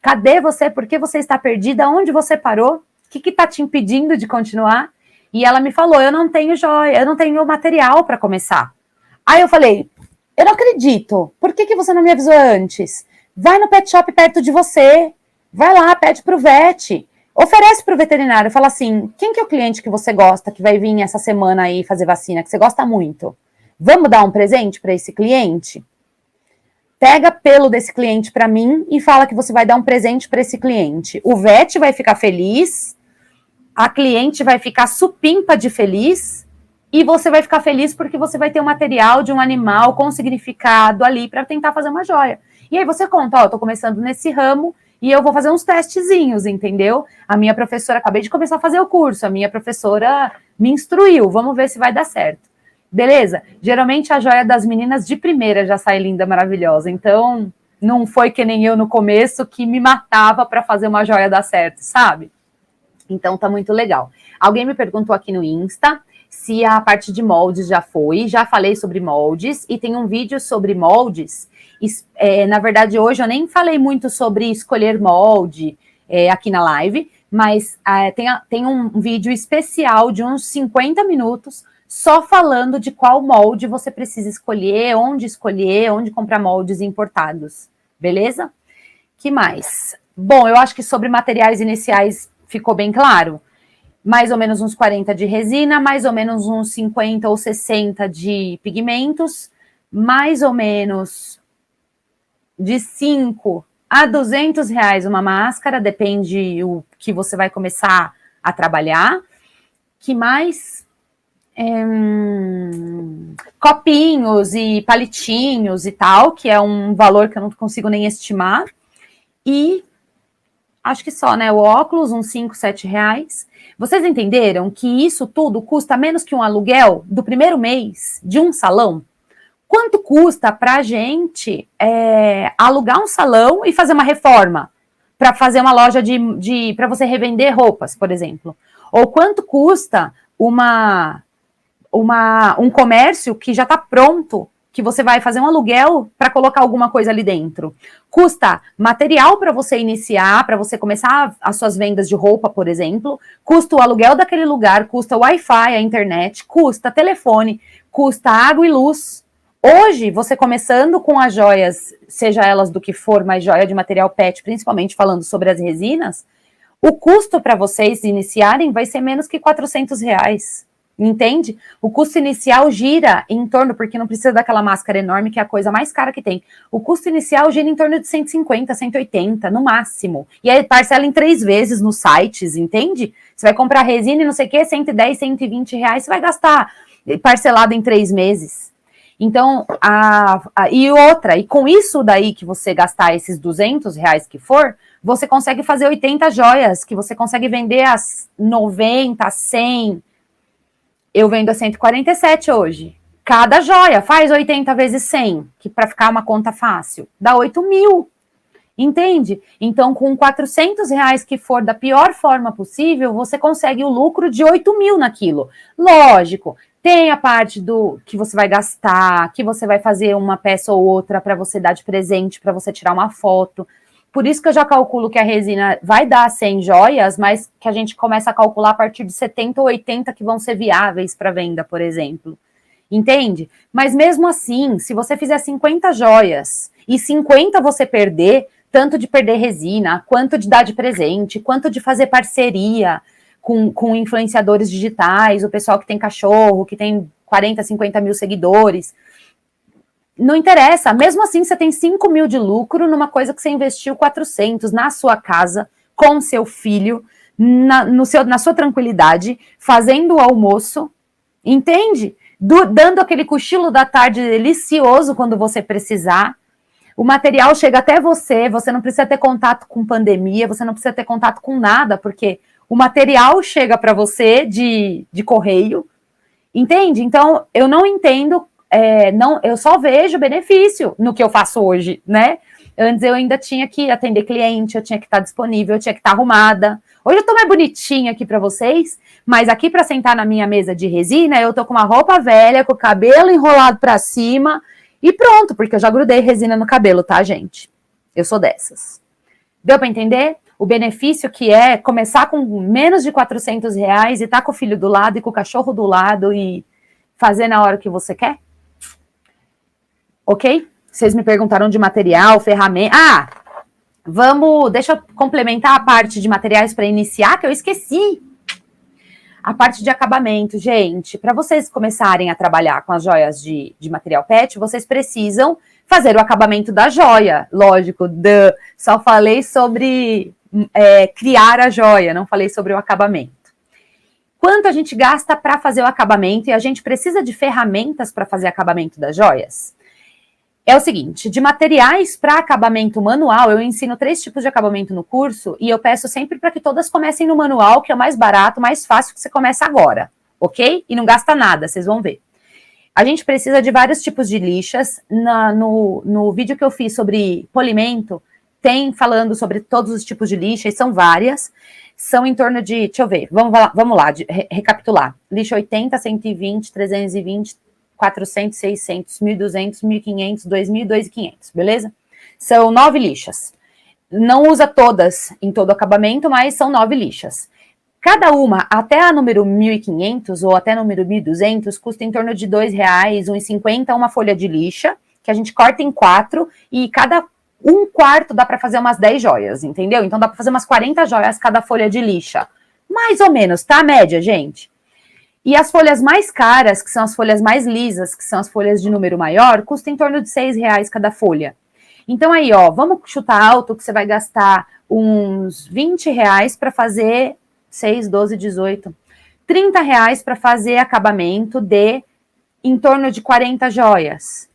Cadê você? Por que você está perdida? Onde você parou? O que tá te impedindo de continuar? E ela me falou, eu não tenho joia, eu não tenho material para começar. Aí eu falei, eu não acredito, por que você não me avisou antes? Vai no pet shop perto de você, vai lá, pede pro vet, oferece pro veterinário, fala assim, quem que é o cliente que você gosta, que vai vir essa semana aí fazer vacina, que você gosta muito? Vamos dar um presente para esse cliente? Pega pelo desse cliente para mim e fala que você vai dar um presente para esse cliente. O vet vai ficar feliz, a cliente vai ficar supimpa de feliz, e você vai ficar feliz porque você vai ter um material de um animal com significado ali para tentar fazer uma joia. E aí você conta, ó, eu tô começando nesse ramo e eu vou fazer uns testezinhos, entendeu? A minha professora, acabei de começar a fazer o curso, a minha professora me instruiu, vamos ver se vai dar certo. Beleza? Geralmente a joia das meninas de primeira já sai linda, maravilhosa, então não foi que nem eu no começo que me matava para fazer uma joia dar certo, sabe? Então tá muito legal. Alguém me perguntou aqui no Insta se a parte de moldes já foi, já falei sobre moldes, e tem um vídeo sobre moldes. Na verdade, hoje eu nem falei muito sobre escolher molde aqui na live, mas tem um vídeo especial de uns 50 minutos só falando de qual molde você precisa escolher, onde comprar moldes importados, beleza? Que mais? Bom, eu acho que sobre materiais iniciais ficou bem claro. Mais ou menos uns 40 de resina, mais ou menos uns 50 ou 60 de pigmentos, mais ou menos de 5 a 200 reais uma máscara, depende o que você vai começar a trabalhar. Que mais? Copinhos e palitinhos e tal, que é um valor que eu não consigo nem estimar. E acho que só, né? O óculos, uns 5, 7 reais. Vocês entenderam que isso tudo custa menos que um aluguel do primeiro mês de um salão? Quanto custa para a gente alugar um salão e fazer uma reforma? Para fazer uma loja para você revender roupas, por exemplo. Ou quanto custa um comércio que já está pronto, que você vai fazer um aluguel para colocar alguma coisa ali dentro. Custa material para você iniciar, para você começar as suas vendas de roupa, por exemplo. Custa o aluguel daquele lugar, custa o Wi-Fi, a internet, custa telefone, custa água e luz. Hoje, você começando com as joias, seja elas do que for, mas joia de material PET, principalmente falando sobre as resinas, o custo para vocês iniciarem vai ser menos que 400 reais. Entende? O custo inicial gira em torno, porque não precisa daquela máscara enorme, que é a coisa mais cara que tem. O custo inicial gira em torno de 150, 180, no máximo. E aí parcela em 3 vezes nos sites, entende? Você vai comprar resina e não sei o que, 110, 120 reais, você vai gastar parcelado em 3 meses. Então, e com isso daí que você gastar esses 200 reais que for, você consegue fazer 80 joias, que você consegue vender as 90, 100. Eu vendo a 147 hoje. Cada joia faz 80 vezes 100, que para ficar uma conta fácil, dá 8 mil. Entende? Então, com 400 reais que for da pior forma possível, você consegue o lucro de 8 mil naquilo. Lógico, Tem a parte do que você vai gastar, que você vai fazer uma peça ou outra para você dar de presente, para você tirar uma foto. Por isso que eu já calculo que a resina vai dar 100 joias, mas que a gente começa a calcular a partir de 70 ou 80 que vão ser viáveis para venda, por exemplo. Entende? Mas mesmo assim, se você fizer 50 joias e 50 você perder, tanto de perder resina, quanto de dar de presente, quanto de fazer parceria com influenciadores digitais, o pessoal que tem cachorro, que tem 40, 50 mil seguidores, não interessa, mesmo assim você tem 5 mil de lucro numa coisa que você investiu 400 na sua casa, com seu filho, na sua tranquilidade, fazendo o almoço, entende? Dando aquele cochilo da tarde delicioso quando você precisar. O material chega até você não precisa ter contato com pandemia, você não precisa ter contato com nada, porque o material chega para você de correio, entende? Então, eu não entendo, eu só vejo benefício no que eu faço hoje, né? Antes eu ainda tinha que atender cliente, eu tinha que estar disponível, eu tinha que estar arrumada. Hoje eu tô mais bonitinha aqui para vocês, mas aqui para sentar na minha mesa de resina, eu tô com uma roupa velha, com o cabelo enrolado para cima e pronto, porque eu já grudei resina no cabelo, tá, gente? Eu sou dessas. Deu para entender? O benefício que é começar com menos de R$400 e tá com o filho do lado e com o cachorro do lado e fazer na hora que você quer? Ok? Vocês me perguntaram de material, ferramenta. Deixa eu complementar a parte de materiais para iniciar, que eu esqueci. A parte de acabamento, gente. Para vocês começarem a trabalhar com as joias de material PET, vocês precisam fazer o acabamento da joia. Lógico, só falei sobre criar a joia, não falei sobre o acabamento. Quanto a gente gasta para fazer o acabamento e a gente precisa de ferramentas para fazer acabamento das joias? É o seguinte, de materiais para acabamento manual, eu ensino 3 tipos de acabamento no curso e eu peço sempre para que todas comecem no manual, que é o mais barato, mais fácil que você começa agora, ok? E não gasta nada, vocês vão ver. A gente precisa de vários tipos de lixas. No vídeo que eu fiz sobre polimento, tem falando sobre todos os tipos de lixas, são várias. São em torno de, deixa eu ver, vamos lá recapitular. Lixa 80, 120, 320, 400, 600, 1.200, 1.500, 2.000, 2.500, beleza? São 9 lixas. Não usa todas em todo o acabamento, mas são 9 lixas. Cada uma, até a número 1.500 ou até a número 1.200, custa em torno de R$2, R$1,50 uma folha de lixa, que a gente corta em 4 e cada 1/4 dá para fazer umas 10 joias, entendeu? Então dá para fazer umas 40 joias cada folha de lixa. Mais ou menos, tá? A média, gente. E as folhas mais caras, que são as folhas mais lisas, que são as folhas de número maior, custam em torno de R$6 cada folha. Então aí, ó, vamos chutar alto que você vai gastar uns R$20 para fazer 6, 12, 18, R$30 para fazer acabamento de em torno de 40 joias.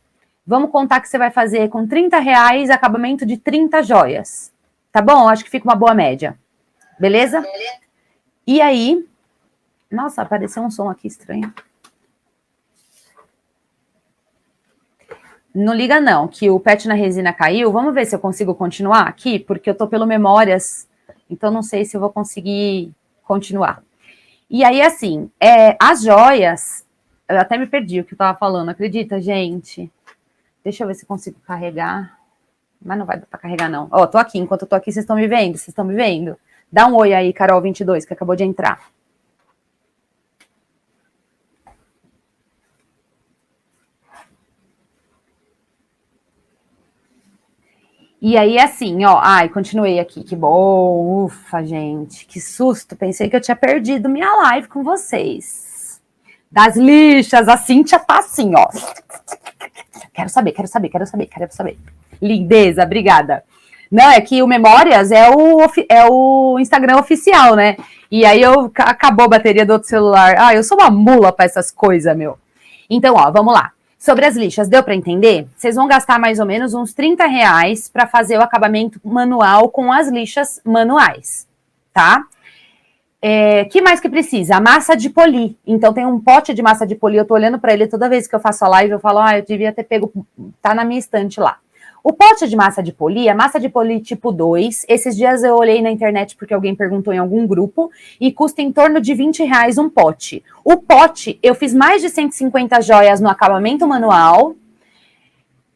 Vamos contar que você vai fazer com R$30 acabamento de 30 joias. Tá bom? Acho que fica uma boa média. Beleza? E aí... Nossa, apareceu um som aqui estranho. Não liga não, que o PET na resina caiu. Vamos ver se eu consigo continuar aqui, porque eu tô pelo memórias, então não sei se eu vou conseguir continuar. E aí, assim, as joias... Eu até me perdi o que eu tava falando, acredita, gente? Deixa eu ver se eu consigo carregar. Mas não vai dar pra carregar, não. Ó, tô aqui, enquanto eu tô aqui, vocês estão me vendo? Vocês estão me vendo? Dá um oi aí, Carol22, que acabou de entrar. E aí, assim, ó, continuei aqui, que bom, ufa, gente, que susto, pensei que eu tinha perdido minha live com vocês. Das lixas, a Cíntia tá assim, ó. Quero saber. Lindeza, obrigada. Não, é que o Memórias é o Instagram oficial, né? E aí acabou a bateria do outro celular. Eu sou uma mula pra essas coisas, meu. Então, ó, vamos lá. Sobre as lixas, deu para entender? Vocês vão gastar mais ou menos uns R$30 para fazer o acabamento manual com as lixas manuais, tá? Que mais que precisa? A massa de polir. Então tem um pote de massa de polir, eu tô olhando para ele toda vez que eu faço a live, eu falo, eu devia ter pego, tá na minha estante lá. O pote de massa de poli é massa de poli tipo 2. Esses dias eu olhei na internet porque alguém perguntou em algum grupo e custa em torno de R$ 20 um pote. O pote, eu fiz mais de 150 joias no acabamento manual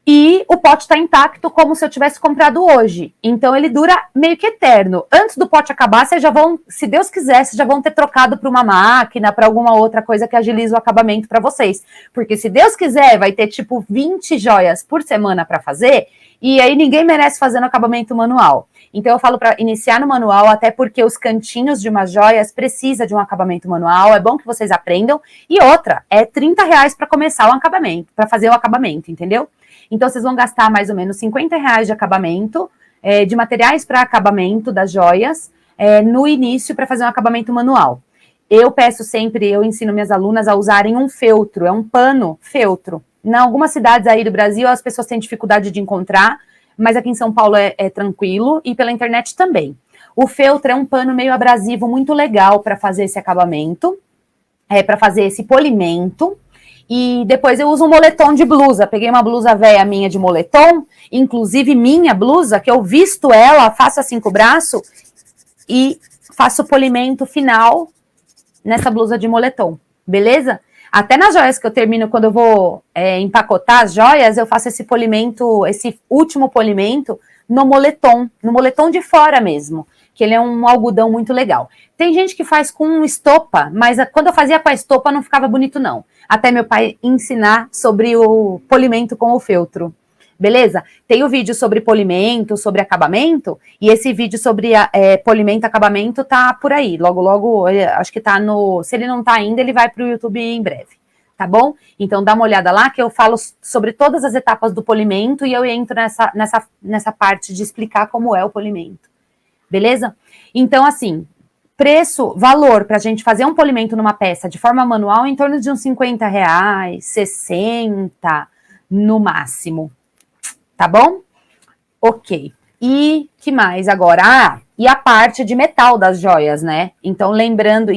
e o pote está intacto como se eu tivesse comprado hoje. Então ele dura meio que eterno. Antes do pote acabar, vocês já vão, se Deus quiser, vocês já vão ter trocado para uma máquina, para alguma outra coisa que agilize o acabamento para vocês. Porque se Deus quiser, vai ter tipo 20 joias por semana para fazer, e aí ninguém merece fazer no acabamento manual. Então eu falo para iniciar no manual, até porque os cantinhos de umas joias precisa de um acabamento manual, é bom que vocês aprendam. E outra, é R$ 30 para começar o acabamento, para fazer o acabamento, entendeu? Então, vocês vão gastar mais ou menos R$ 50 de acabamento, de materiais para acabamento das joias, no início para fazer um acabamento manual. Eu peço sempre, eu ensino minhas alunas a usarem um feltro, é um pano feltro. Em algumas cidades aí do Brasil, as pessoas têm dificuldade de encontrar, mas aqui em São Paulo é tranquilo e pela internet também. O feltro é um pano meio abrasivo, muito legal para fazer esse acabamento, para fazer esse polimento. E depois eu uso um moletom de blusa. Peguei uma blusa velha minha de moletom, inclusive minha blusa, que eu visto ela, faço assim com o braço e faço o polimento final nessa blusa de moletom, beleza? Até nas joias que eu termino, quando eu vou empacotar as joias, eu faço esse polimento, esse último polimento no moletom de fora mesmo, que ele é um algodão muito legal. Tem gente que faz com estopa, mas quando eu fazia com a estopa não ficava bonito não. Até meu pai ensinar sobre o polimento com o feltro. Beleza? Tem o vídeo sobre polimento, sobre acabamento, e esse vídeo sobre polimento e acabamento tá por aí. Logo, logo, acho que tá no... Se ele não tá ainda, ele vai pro YouTube em breve. Tá bom? Então dá uma olhada lá que eu falo sobre todas as etapas do polimento e eu entro nessa parte de explicar como é o polimento. Beleza? Então, assim, preço, valor para a gente fazer um polimento numa peça de forma manual em torno de uns R$ 50, 60 no máximo. Tá bom? Ok. E que mais agora? E a parte de metal das joias, né? Então, lembrando,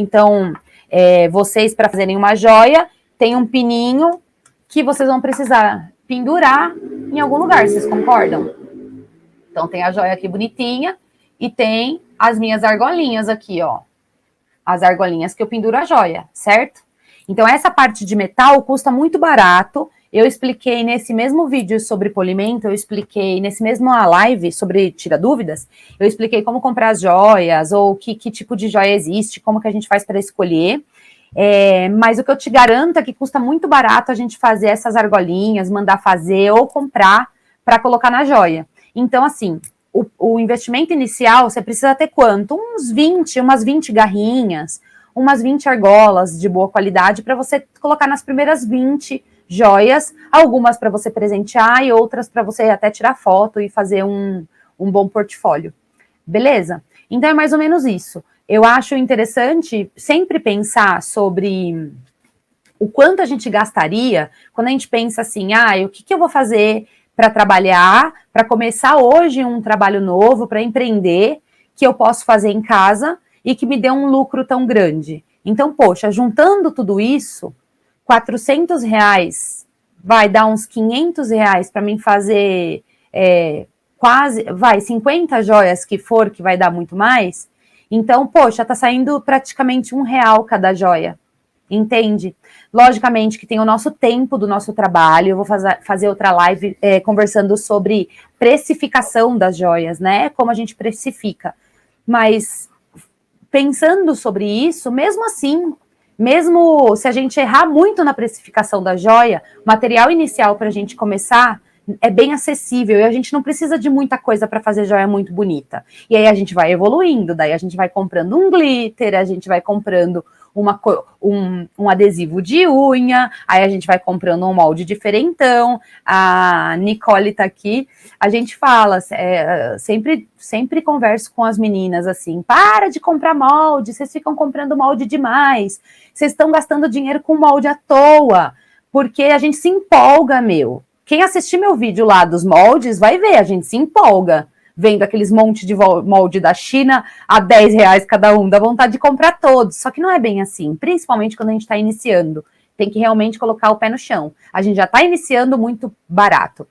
vocês para fazerem uma joia, tem um pininho que vocês vão precisar pendurar em algum lugar, vocês concordam? Então, tem a joia aqui bonitinha e tem as minhas argolinhas aqui, ó. As argolinhas que eu penduro a joia, certo? Então, essa parte de metal custa muito barato. Eu expliquei nesse mesmo vídeo sobre polimento, eu expliquei nesse mesmo live sobre tira dúvidas, eu expliquei como comprar as joias, ou que tipo de joia existe, como que a gente faz para escolher. Mas o que eu te garanto é que custa muito barato a gente fazer essas argolinhas, mandar fazer ou comprar para colocar na joia. Então, assim, o investimento inicial, você precisa ter quanto? Umas 20 garrinhas, umas 20 argolas de boa qualidade para você colocar nas primeiras 20 joias, algumas para você presentear e outras para você até tirar foto e fazer um bom portfólio. Beleza? Então é mais ou menos isso. Eu acho interessante sempre pensar sobre o quanto a gente gastaria quando a gente pensa assim, o que eu vou fazer para trabalhar, para começar hoje um trabalho novo, para empreender, que eu posso fazer em casa e que me dê um lucro tão grande. Então, poxa, juntando tudo isso, R$ 400 vai dar uns R$ 500 para mim fazer quase, 50 joias que vai dar muito mais. Então, poxa, tá saindo praticamente R$ 1 cada joia, entende? Logicamente que tem o nosso tempo do nosso trabalho, eu vou fazer outra live conversando sobre precificação das joias, né? Como a gente precifica. Mas, pensando sobre isso, mesmo assim, mesmo se a gente errar muito na precificação da joia, o material inicial para a gente começar é bem acessível e a gente não precisa de muita coisa para fazer joia muito bonita. E aí a gente vai evoluindo, daí a gente vai comprando um glitter, a gente vai comprando um adesivo de unha, aí a gente vai comprando um molde diferentão. A Nicole tá aqui, a gente fala, sempre converso com as meninas assim, para de comprar molde, vocês ficam comprando molde demais, vocês estão gastando dinheiro com molde à toa, porque a gente se empolga, meu. Quem assistir meu vídeo lá dos moldes vai ver, a gente se empolga vendo aqueles monte de molde da China a R$ 10 cada um, dá vontade de comprar todos, só que não é bem assim, principalmente quando a gente está iniciando, tem que realmente colocar o pé no chão, a gente já está iniciando muito barato.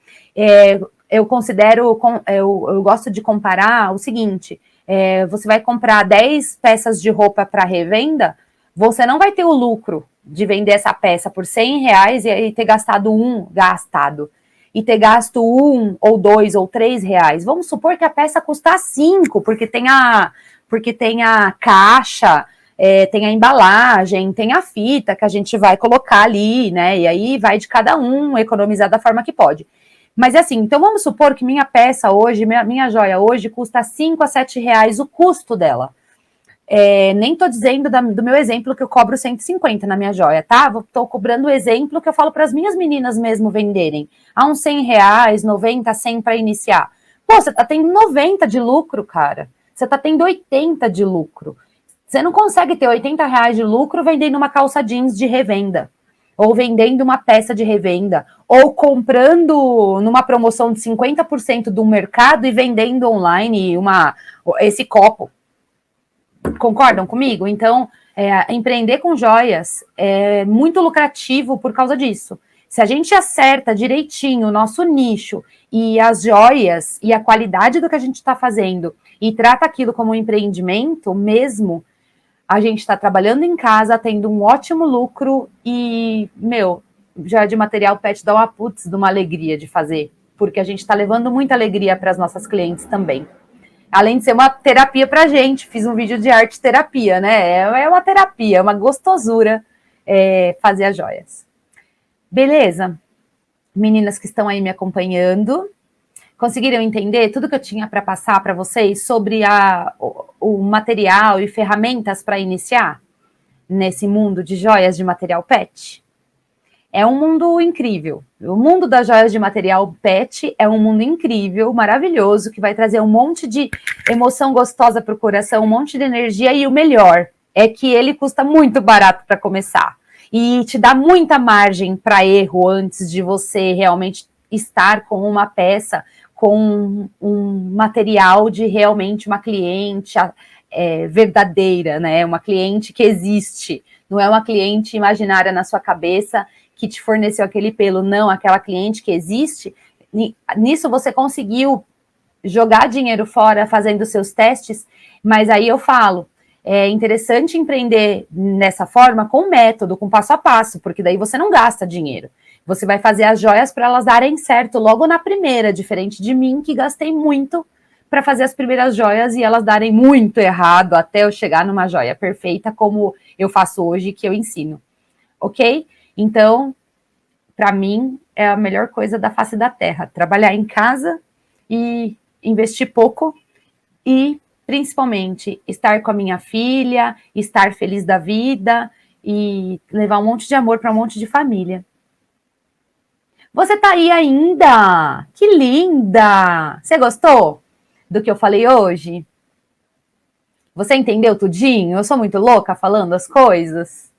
eu considero, eu gosto de comparar o seguinte, você vai comprar 10 peças de roupa para revenda, você não vai ter o lucro de vender essa peça por R$100 e ter gasto um, ou dois, ou R$3. Vamos supor que a peça custa 5, porque tem a caixa, tem a embalagem, tem a fita que a gente vai colocar ali, né? E aí vai de cada um economizar da forma que pode. Mas assim, então vamos supor que minha peça hoje, minha joia hoje custa R$5 a R$7 o custo dela. Nem estou dizendo do meu exemplo que eu cobro 150 na minha joia, tá? Estou cobrando o exemplo que eu falo para as minhas meninas mesmo venderem. A uns R$100, 90, 100 para iniciar. Pô, você tá tendo 90 de lucro, cara. Você tá tendo 80 de lucro. Você não consegue ter R$80 de lucro vendendo uma calça jeans de revenda. Ou vendendo uma peça de revenda, ou comprando numa promoção de 50% do mercado e vendendo online esse copo. Concordam comigo? Então, empreender com joias é muito lucrativo por causa disso. Se a gente acerta direitinho o nosso nicho e as joias e a qualidade do que a gente está fazendo e trata aquilo como um empreendimento mesmo, a gente está trabalhando em casa, tendo um ótimo lucro e, já de material pet dá uma putz de uma alegria de fazer, porque a gente está levando muita alegria para as nossas clientes também. Além de ser uma terapia para a gente, fiz um vídeo de arte terapia, né? É uma terapia, é uma gostosura fazer as joias. Beleza? Meninas que estão aí me acompanhando, conseguiram entender tudo que eu tinha para passar para vocês sobre o material e ferramentas para iniciar nesse mundo de joias de material pet? É um mundo incrível. O mundo das joias de material pet é um mundo incrível, maravilhoso, que vai trazer um monte de emoção gostosa para o coração, um monte de energia, e o melhor é que ele custa muito barato para começar. E te dá muita margem para erro antes de você realmente estar com uma peça, com um material de realmente uma cliente verdadeira, né? Uma cliente que existe, não é uma cliente imaginária na sua cabeça que te forneceu aquele pelo, não, aquela cliente que existe. Nisso você conseguiu jogar dinheiro fora fazendo seus testes, mas aí eu falo, é interessante empreender nessa forma com método, com passo a passo, porque daí você não gasta dinheiro. Você vai fazer as joias para elas darem certo logo na primeira, diferente de mim, que gastei muito para fazer as primeiras joias e elas darem muito errado até eu chegar numa joia perfeita, como eu faço hoje, que eu ensino. Ok? Então, para mim, é a melhor coisa da face da terra. Trabalhar em casa e investir pouco e, principalmente, estar com a minha filha, estar feliz da vida e levar um monte de amor para um monte de família. Você tá aí ainda? Que linda! Você gostou do que eu falei hoje? Você entendeu tudinho? Eu sou muito louca falando as coisas?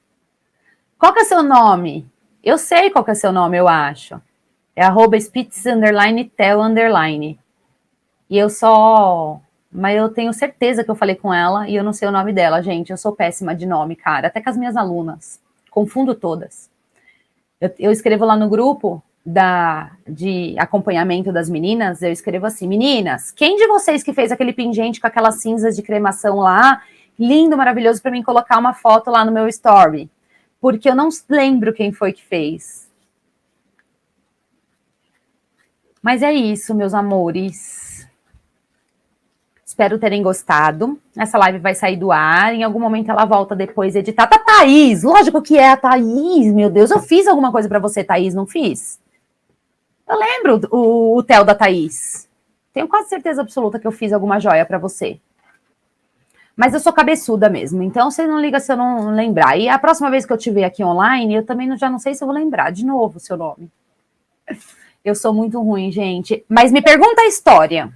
Qual que é o seu nome? Eu sei qual que é o seu nome, eu acho. É @spitz_tel_. E mas eu tenho certeza que eu falei com ela e eu não sei o nome dela, gente. Eu sou péssima de nome, cara. Até com as minhas alunas. Confundo todas. Eu escrevo lá no grupo de acompanhamento das meninas, eu escrevo assim: meninas, quem de vocês que fez aquele pingente com aquelas cinzas de cremação lá, lindo, maravilhoso, para mim colocar uma foto lá no meu story? Porque eu não lembro quem foi que fez. Mas é isso, meus amores. Espero terem gostado. Essa live vai sair do ar. Em algum momento ela volta depois editada. Tá, Thaís! Lógico que é a Thaís, meu Deus. Eu fiz alguma coisa pra você, Thaís, não fiz? Eu lembro o Theo da Thaís. Tenho quase certeza absoluta que eu fiz alguma joia pra você. Mas eu sou cabeçuda mesmo, então você não liga se eu não lembrar. E a próxima vez que eu estiver aqui online, eu também já não sei se eu vou lembrar de novo o seu nome. Eu sou muito ruim, gente. Mas me pergunta a história.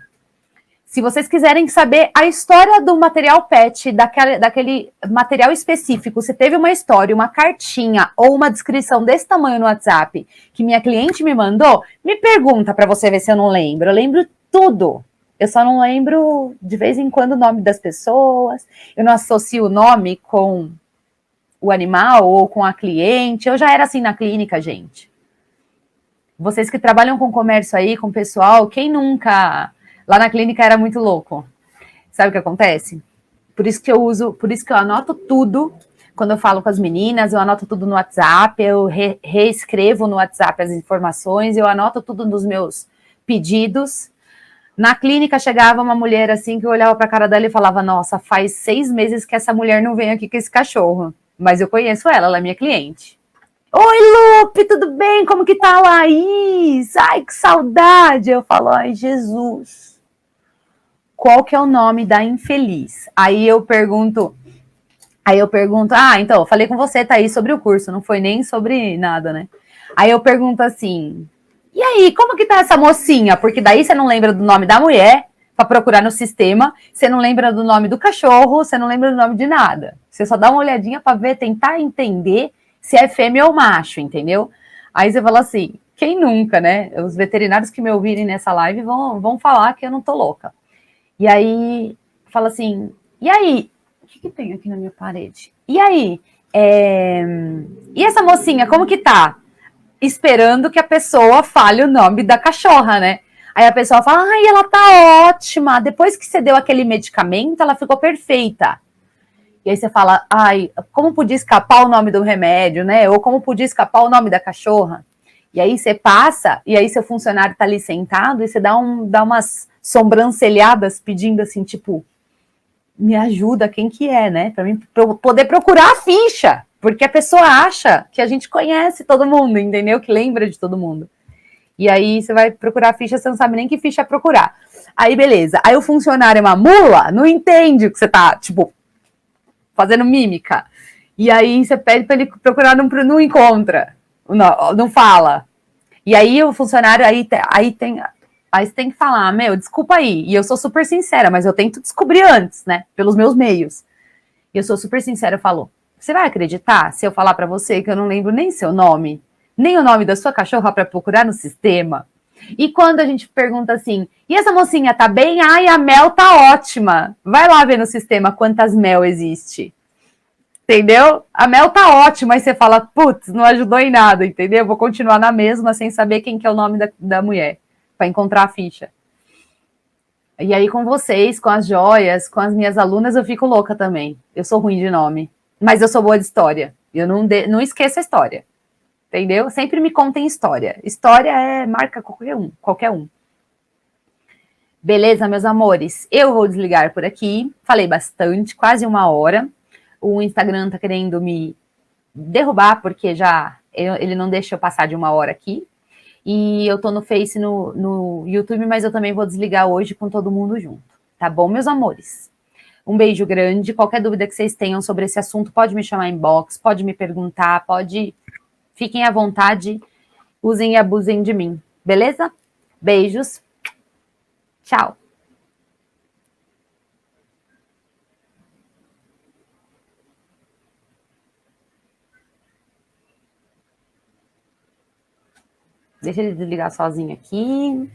Se vocês quiserem saber a história do material pet, daquele material específico, se teve uma história, uma cartinha ou uma descrição desse tamanho no WhatsApp que minha cliente me mandou, me pergunta para você ver se eu não lembro. Eu lembro tudo. Eu só não lembro, de vez em quando, o nome das pessoas. Eu não associo o nome com o animal ou com a cliente. Eu já era assim na clínica, gente. Vocês que trabalham com comércio aí, com pessoal, quem nunca... Lá na clínica era muito louco. Sabe o que acontece? Por isso que eu anoto tudo. Quando eu falo com as meninas, eu anoto tudo no WhatsApp, eu reescrevo no WhatsApp as informações, eu anoto tudo nos meus pedidos. Na clínica chegava uma mulher assim que eu olhava para a cara dela e falava: nossa, faz 6 meses que essa mulher não vem aqui com esse cachorro. Mas eu conheço ela é minha cliente. Oi, Lupe, tudo bem? Como que tá a Laís? Ai, que saudade! Eu falo: ai, Jesus. Qual que é o nome da infeliz? Aí eu pergunto, então, eu falei com você, Thaís, sobre o curso, não foi nem sobre nada, né? Aí eu pergunto assim, e aí, como que tá essa mocinha? Porque daí você não lembra do nome da mulher, para procurar no sistema, você não lembra do nome do cachorro, você não lembra do nome de nada. Você só dá uma olhadinha para ver, tentar entender se é fêmea ou macho, entendeu? Aí você fala assim, quem nunca, né? Os veterinários que me ouvirem nessa live vão falar que eu não tô louca. E aí, fala assim, e aí, o que tem aqui na minha parede? E aí, e essa mocinha, como que tá? Esperando que a pessoa fale o nome da cachorra, né? Aí a pessoa fala, ai, ela tá ótima, depois que você deu aquele medicamento, ela ficou perfeita. E aí você fala, ai, como podia escapar o nome do remédio, né? Ou como podia escapar o nome da cachorra? E aí você passa, e aí seu funcionário tá ali sentado, e você dá umas sobrancelhadas pedindo assim, tipo, me ajuda, quem que é, né? Pra eu poder procurar a ficha, porque a pessoa acha que a gente conhece todo mundo, entendeu? Que lembra de todo mundo. E aí você vai procurar a ficha, você não sabe nem que ficha procurar. Aí beleza, aí o funcionário é uma mula, não entende o que você tá, tipo, fazendo mímica. E aí você pede pra ele procurar, não encontra, não fala. E aí o funcionário, aí você tem que falar, meu, desculpa aí. E eu sou super sincera, mas eu tento descobrir antes, né? Pelos meus meios. E eu sou super sincera, eu falo, você vai acreditar se eu falar pra você que eu não lembro nem seu nome, nem o nome da sua cachorra pra procurar no sistema? E quando a gente pergunta assim, e essa mocinha tá bem? Ai, a Mel tá ótima. Vai lá ver no sistema quantas Mel existe. Entendeu? A Mel tá ótima, aí você fala, putz, não ajudou em nada, entendeu? Vou continuar na mesma sem saber quem que é o nome da mulher, para encontrar a ficha. E aí com vocês, com as joias, com as minhas alunas, eu fico louca também. Eu sou ruim de nome, mas eu sou boa de história. Eu não esqueço a história, entendeu? Sempre me contem história. História marca qualquer um. Beleza, meus amores? Eu vou desligar por aqui. Falei bastante, quase 1 hora. O Instagram tá querendo me derrubar, porque ele não deixa eu passar de 1 hora aqui. E eu tô no Face, no YouTube, mas eu também vou desligar hoje com todo mundo junto. Tá bom, meus amores? Um beijo grande. Qualquer dúvida que vocês tenham sobre esse assunto, pode me chamar em box, pode me perguntar, fiquem à vontade, usem e abusem de mim. Beleza? Beijos. Tchau. Deixa ele desligar sozinho aqui.